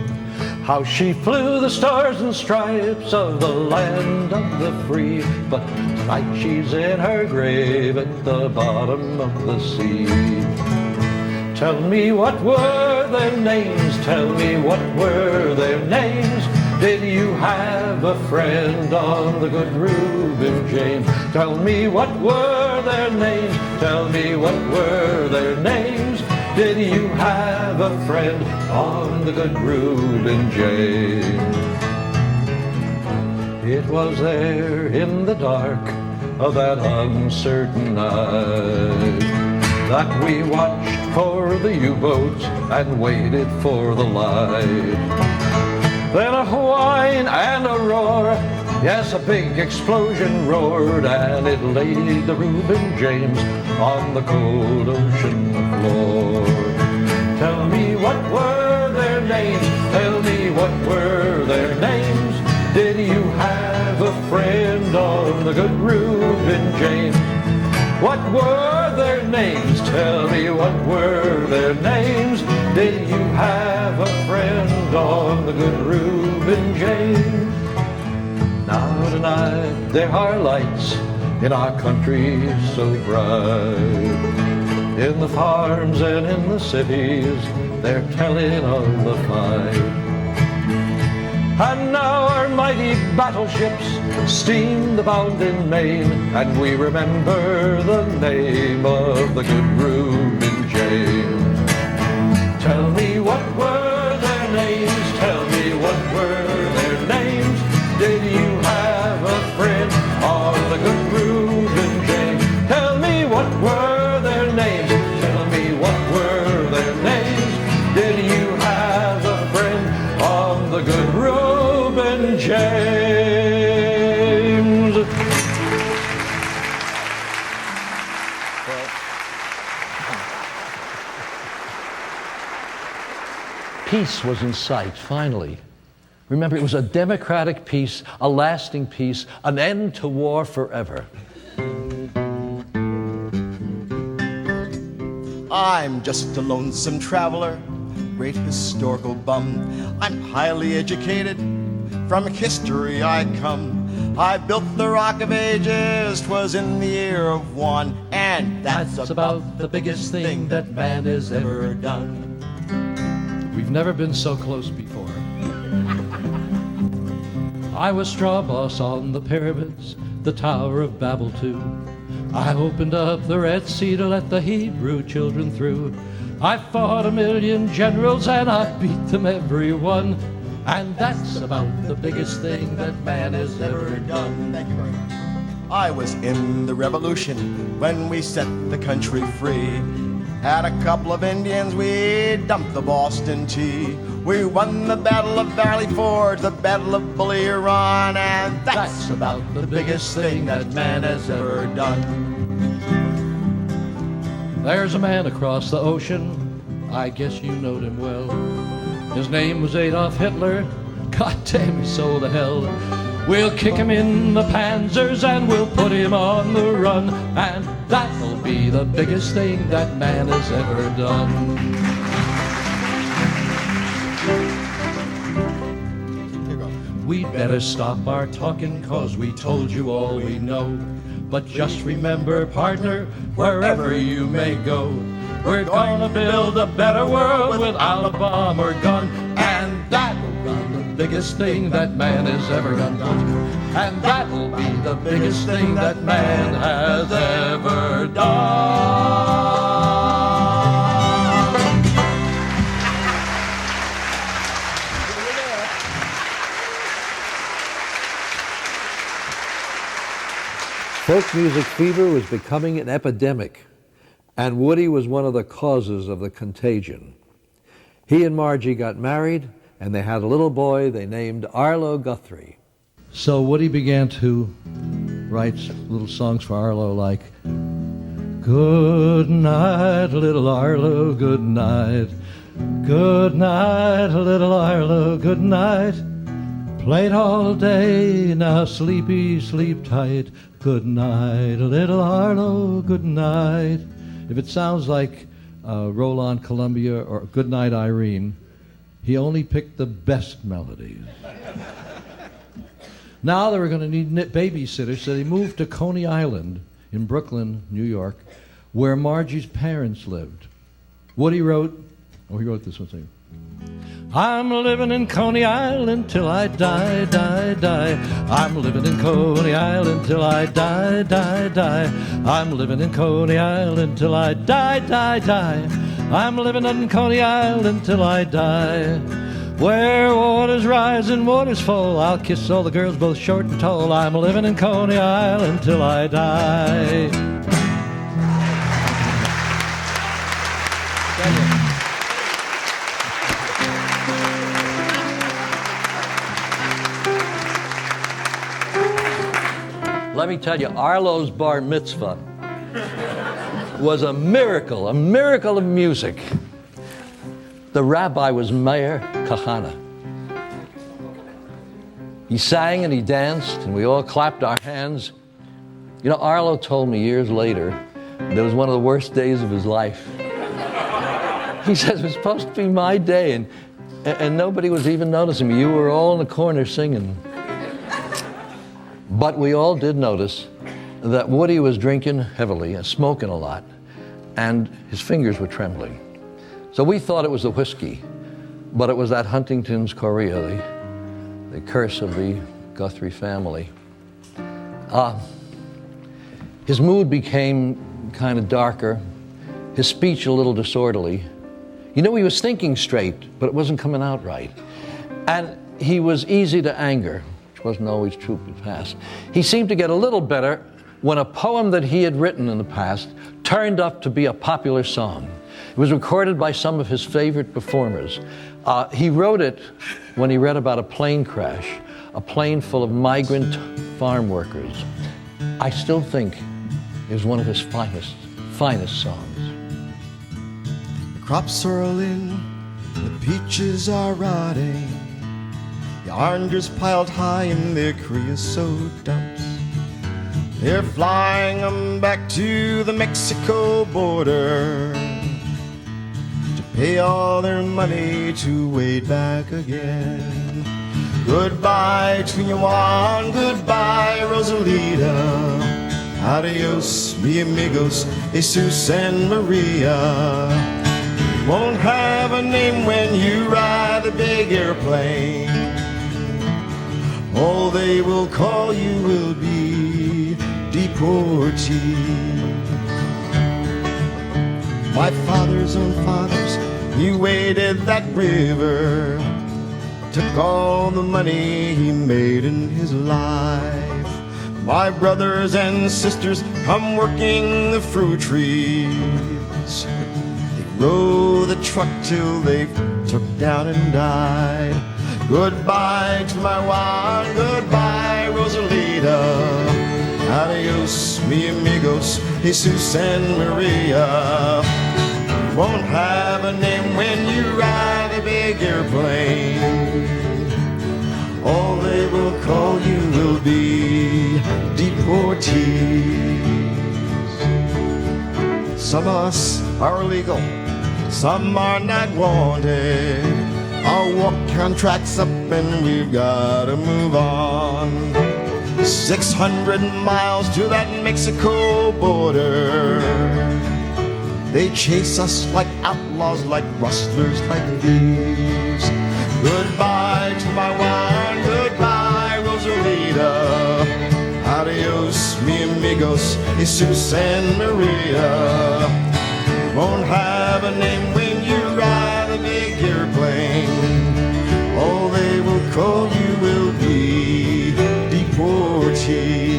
How she flew the stars and stripes of the land of the free, but tonight she's in her grave at the bottom of the sea. Tell me what were their names, tell me what were their names. Did you have a friend on the Good Reuben James? Tell me what were their names, tell me what were their names. Did you have a friend on the Good Reuben James? It was there in the dark of that uncertain night that we watched for the U-boat and waited for the light. Then a whine and a roar, yes, a big explosion roared, and it laid the Reuben James on the cold ocean floor. Tell me what were their names, tell me what were their names. Did you have a friend on the Good Reuben James? What were their names? Tell me what were their names. Did you have a friend on the Good Reuben James? Now tonight there are lights in our country so bright. In the farms and in the cities they're telling of the fight. And now our mighty battleships steam the bounding main, and we remember the name of the Good Reuben James. Tell me what were their names, tell me what were their names. Did you have a friend on the Good Reuben James? Tell me what were their names, tell me what were their names. Did you have a friend on the Good Reuben James? Peace was in sight, finally. Remember, it was a democratic peace, a lasting peace, an end to war forever. I'm just a lonesome traveler, great historical bum. I'm highly educated, from history I come. I built the Rock of Ages, 'twas in the year of one, and that's about the biggest thing that man has ever done. We've never been so close before. I was straw boss on the pyramids, the Tower of Babel too. I opened up the Red Sea to let the Hebrew children through. I fought 1,000,000 generals and I beat them every one. And that's about the biggest thing that man has ever done. Thank you very much. I was in the revolution when we set the country free. Had a couple of Indians, we dumped the Boston Tea. We won the Battle of Valley Forge, the Battle of Bully Run, and that's about the biggest thing that man has ever done. There's a man across the ocean, I guess you know him well. His name was Adolf Hitler, God damn, he sold to hell. We'll kick him in the panzers and we'll put him on the run, and that'll be the biggest thing that man has ever done. We'd better stop our talking, 'cause we told you all we know. But just remember, partner, wherever you may go, we're gonna build a better world without a bomb or gun, and that'll be the biggest thing that man has ever done. And that'll be the biggest thing that man has ever done. Folk music fever was becoming an epidemic, and Woody was one of the causes of the contagion. He and Margie got married, and they had a little boy they named Arlo Guthrie. So Woody began to write little songs for Arlo like, "Good night, little Arlo, good night. Good night, little Arlo, good night. Played all day, now sleepy, sleep tight. Good night, little Arlo, good night. If it sounds like Roland Columbia or Good Night Irene, he only picked the best melodies. Now they were going to need babysitters, so they moved to Coney Island in Brooklyn, New York, where Margie's parents lived. Woody wrote, he wrote this one thing. I'm living in Coney Island till I die, die, die. I'm living in Coney Island till I die, die, die. I'm living in Coney Island till I die, die, die. I'm living in Coney Island till I die. Where waters rise and waters fall, I'll kiss all the girls both short and tall. I'm living in Coney Island till I die. Let me tell you, Arlo's bar mitzvah was a miracle of music. The rabbi was Meir Kahana. He sang and he danced, and we all clapped our hands. You know, Arlo told me years later that it was one of the worst days of his life. He says, it was supposed to be my day, and nobody was even noticing me. You were all in the corner singing. But we all did notice that Woody was drinking heavily and smoking a lot, and his fingers were trembling. So we thought it was the whiskey, but it was that Huntington's chorea, the curse of the Guthrie family. His mood became kind of darker, his speech a little disorderly. You know, he was thinking straight, but it wasn't coming out right. And he was easy to anger, which wasn't always true in the past. He seemed to get a little better when a poem that he had written in the past turned up to be a popular song. It was recorded by some of his favorite performers. He wrote it when he read about a plane crash, a plane full of migrant farm workers. I still think it was one of his finest songs. The crops are all in, the peaches are rotting, the oranges piled high in their creosote dumps. They're flying them back to the Mexico border to pay all their money to wade back again. Goodbye to you, Juan, goodbye, Rosalita. Adios, mi amigos, Jesus and Maria. You won't have a name when you ride the big airplane. All they will call you will be deportee. My father's own fathers, he waded that river, took all the money he made in his life. My brothers and sisters come working the fruit trees. They rode the truck till they took down and died. Goodbye to my Juan, goodbye, Rosalita. Adios, mi amigos, Jesus and Maria. You won't have a name when you ride a big airplane. All they will call you will be deportees. Some of us are illegal, some are not wanted. Our work contract's up and we've got to move on. 600 miles to that Mexico border. They chase us like outlaws, like rustlers, like thieves. Goodbye to my Juan, goodbye, Rosalita. Adios, mi amigos, Jesus and Maria. Won't have a name when you ride a big airplane. All they will call you will be deportees.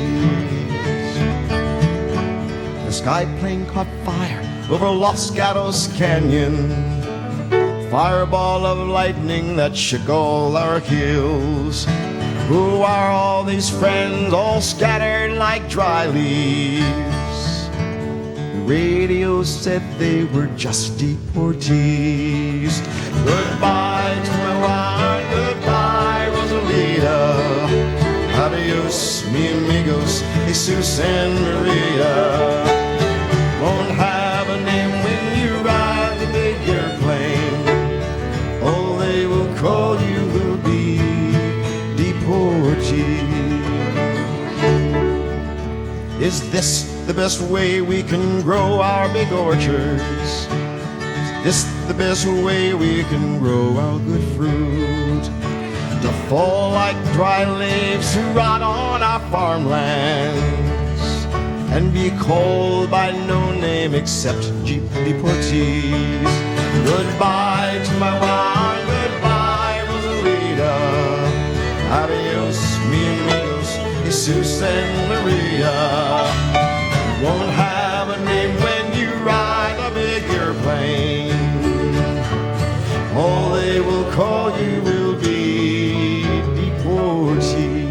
The sky plane caught fire over Los Gatos Canyon. Fireball of lightning that shook all our hills. Who are all these friends all scattered like dry leaves? The radio said they were just deportees. Goodbye to my Juan, goodbye, Rosalita. Adios, mi amigos, Jesus and Maria. Won't have a name when you ride the big airplane. All they will call you will be deportees. Is this the best way we can grow our big orchards? Is this the best way we can grow our good fruit? To fall like dry leaves to rot on our farmlands and be called by no name except deportees. Goodbye to my wife, goodbye Rosalita. Adios, mi amigos, Jesus and Maria. Won't have a name when you ride a big airplane. All they will call you will be deportees.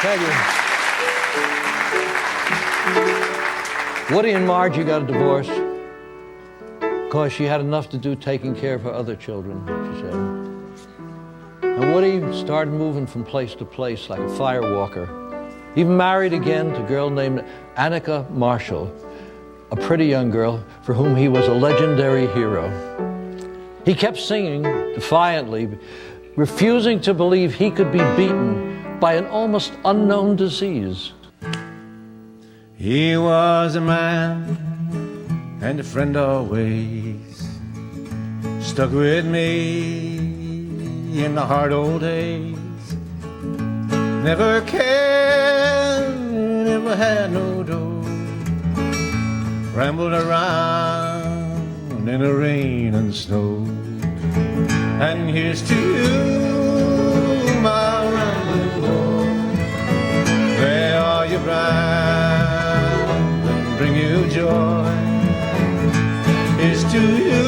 Thank you. Woody and Margie got a divorce because she had enough to do taking care of her other children, she said. And Woody started moving from place to place like a firewalker. He married again to a girl named Annika Marshall, a pretty young girl for whom he was a legendary hero. He kept singing defiantly, refusing to believe he could be beaten by an almost unknown disease. He was a man and a friend always, stuck with me in the hard old days. Never cared, never had no dough, rambled around in the rain and snow. And here's to you, my rambling boy, may all your rambling bring you joy. Here's to you,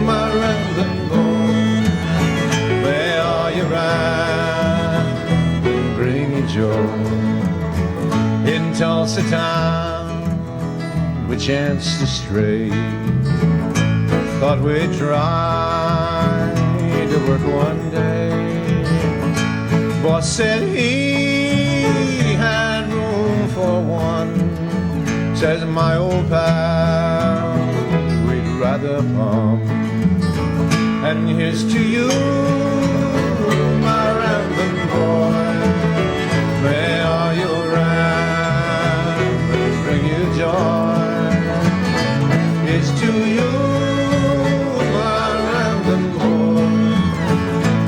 my rambling boy, may all your rambling bring you joy. In Tulsa town we chanced to stray, thought we'd try to work one day. Boss said he had room for one. Says my old pal, we'd rather pump. And here's to you, my rambling boy, may all your rambling bring you joy. Here's to you, my rambling boy,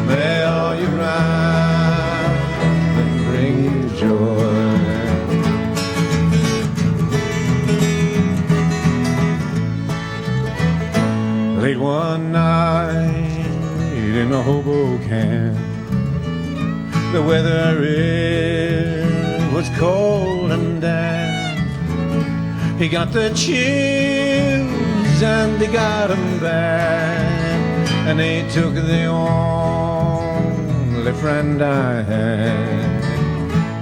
may all your rambling bring you joy. Late one night in a hobo camp, the weather it was cold and damp. He got the chills and they got him bad, and they took the only friend I had.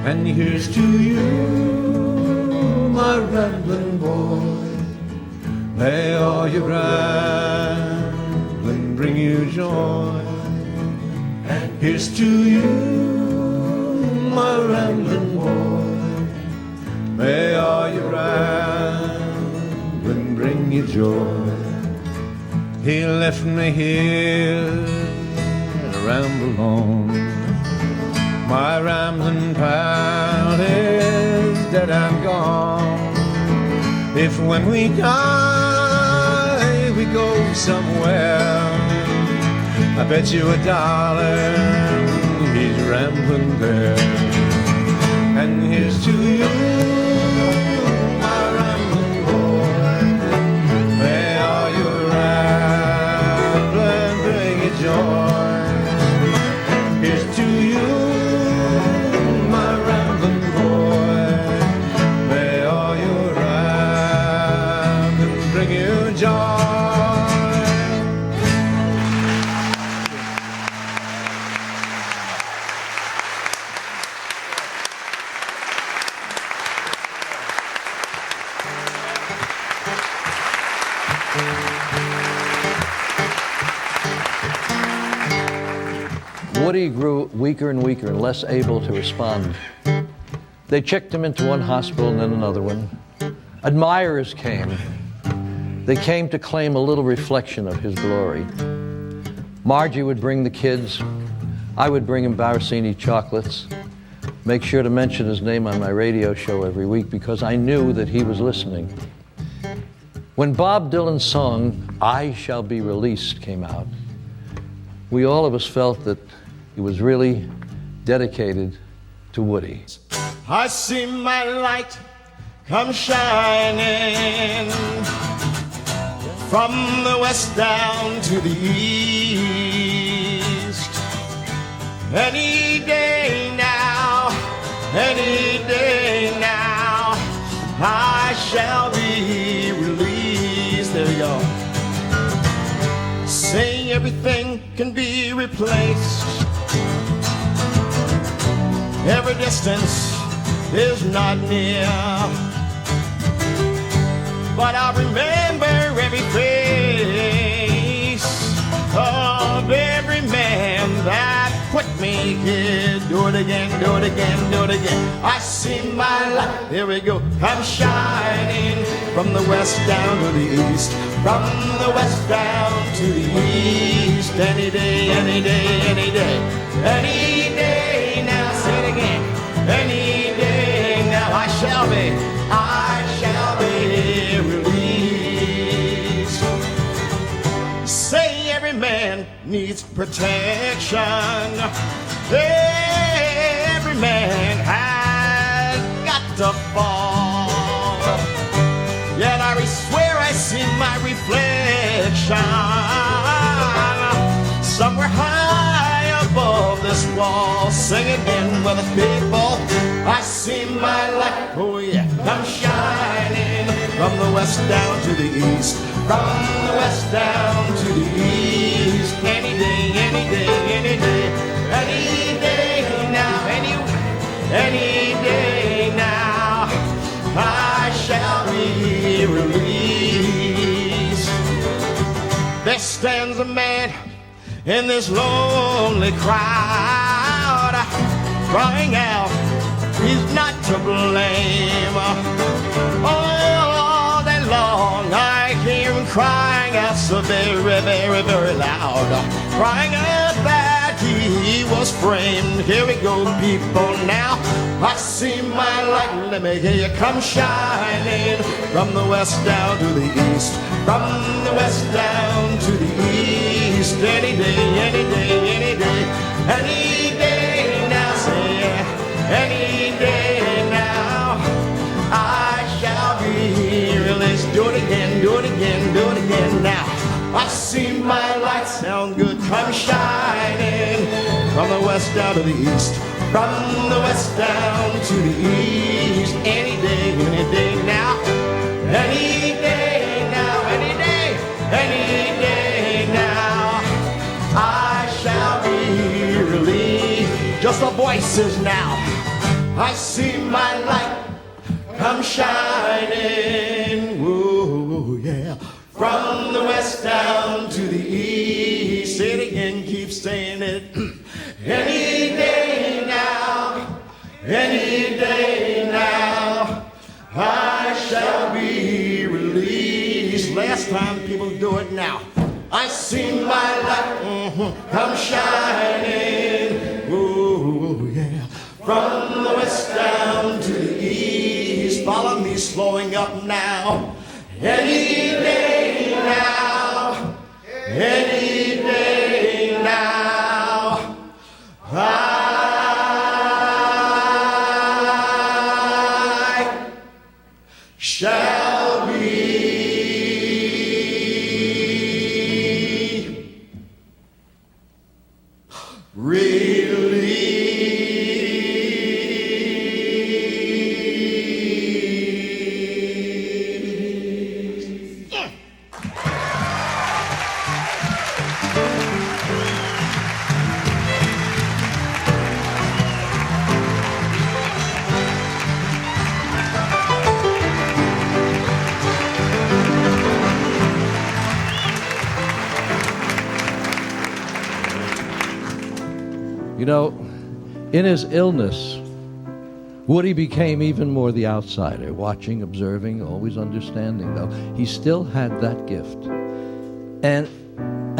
And here's to you, my rambling boy, may all your rambling bring you joy. Here's to you, my rambling boy, may all your rambling bring you joy. He left me here to ramble on. My rambling pal is dead and gone. If when we die we go somewhere, I bet you $1 he's rambling there. And here's to you, my rambling boy, may all your rambling bring you joy. Here's to you, my rambling boy, may all your rambling bring you joy. Woody grew weaker and weaker and less able to respond. They checked him into one hospital and then another one. Admirers came. They came to claim a little reflection of his glory. Margie would bring the kids. I would bring him Barricini chocolates. Make sure to mention his name on my radio show every week because I knew that he was listening. When Bob Dylan's song, I Shall Be Released, came out, we all of us felt that it was really dedicated to Woody. I see my light come shining from the west down to the east. Any day now, I shall be released. There you go. Saying everything can be replaced. Every distance is not near, but I remember every face of every man that quit me here. Do it again, do it again, do it again. I see my light, here we go, come shining from the west down to the east, from the west down to the east. Any day, any day, any day, any day now, say it again. Any day now I shall be released. Say every man needs protection. Every man has got to fall. Yet I swear I see my reflection somewhere high above this wall, singing in with the people. I see my light, oh yeah, come shining from the west down to the east, from the west down to the east. Any day, any day, any day, any day now, any day now, I shall be released. There stands a man in this lonely crowd, crying out, he's not to blame. All day long I hear him crying out so very, very, very loud, crying out that he was framed. Here we go, people, now I see my light. Let me hear you come shining from the west down to the east, from the west down to the east. Any day, any day, any day, any day now, say any day now, I shall be released. Do it again, do it again, do it again now. I see my light, sound good, come shining from the west down to the east, from the west down to the east. Any day now, any day now, any day, any day now, I shall be released. Just the voices now. I see my light come shining, whoa, yeah, from the west down to the east. Say it again, keep saying it. Any day now, any day now, I shall be released. Last time, people, do it now. I see my light come shining, oh yeah, from the west down to the east. Follow me, slowing up now. Any day now, any day now, I shall be released. You know, in his illness, Woody became even more the outsider, watching, observing, always understanding, though. He still had that gift. And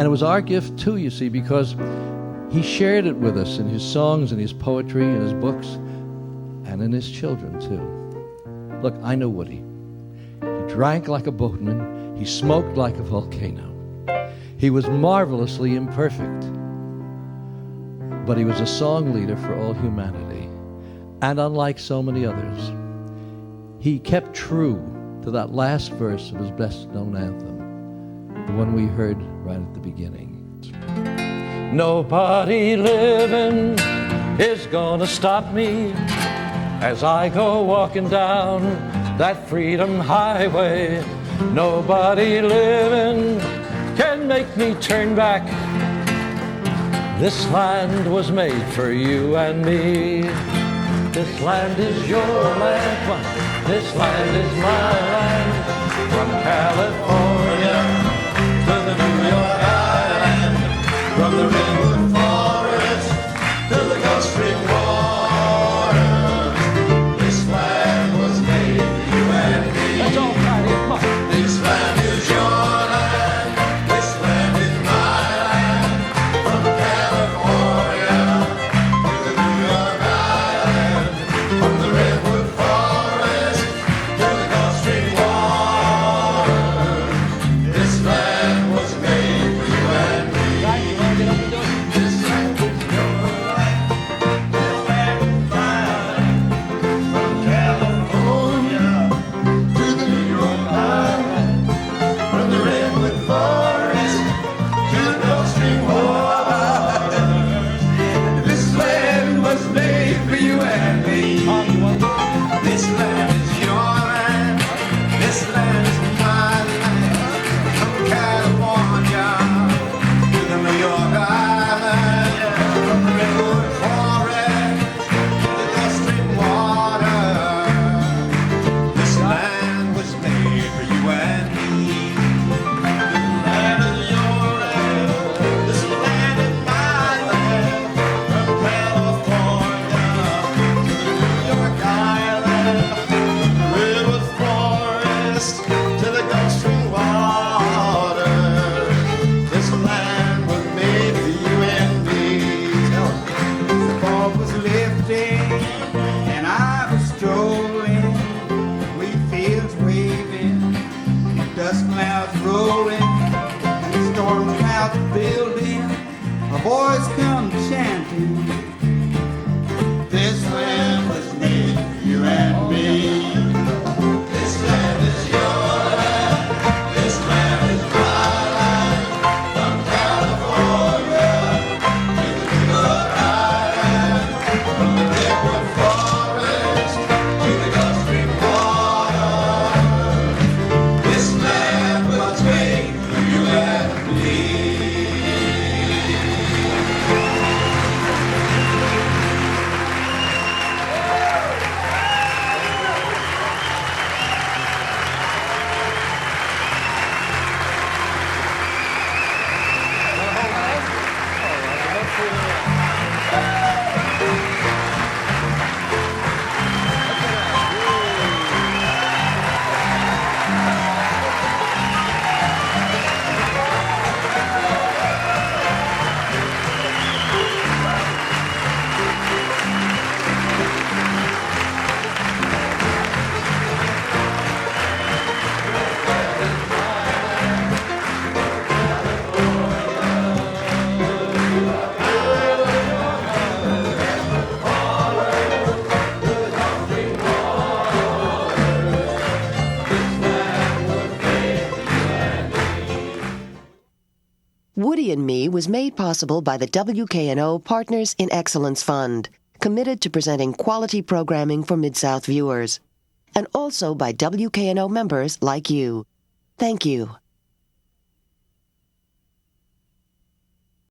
it was our gift, too, you see, because he shared it with us in his songs, in his poetry, in his books, and in his children, too. Look, I know Woody. He drank like a boatman. He smoked like a volcano. He was marvelously imperfect. But he was a song leader for all humanity. And unlike so many others, he kept true to that last verse of his best-known anthem, the one we heard right at the beginning. Nobody living is gonna stop me as I go walking down that freedom highway. Nobody living can make me turn back. This land was made for you and me. This land is your land. This land is my land. From California to the New York Island. From the redwood forest to the Gulf Stream waters. This land was made for you and me. That's all right, come on. This land is your land. This land is my land. From California to the New York Island. From the redwood forest to the Gulf Stream waters. This land was made for you and me. This land is your land. This land is my land. From California to the New York Island. From the redwood forest to the Gulf Stream waters. This land was made for you and me. This land is your land. This land is my land. From California to the New York Island. From the redwood forest to the Gulf Stream water. This land was made for you and me. This land is your land. This land is my land. From California to the New York Island. From the redwood forest to the Gulf Stream water. This land was made for you and me. Tell 'em. The fog was lifting and I was strolling, wheat fields waving, dust clouds rolling, and storm clouds building. A voice come chanting. This land was made for you and me. This land is your land. This land is my land. From California to the New York Island. From the redwood forest to the Gulf Stream water. This land was made for you and me. Woody and Me was made possible by the WKNO Partners in Excellence Fund, committed to presenting quality programming for Mid-South viewers, and also by WKNO members like you. Thank you.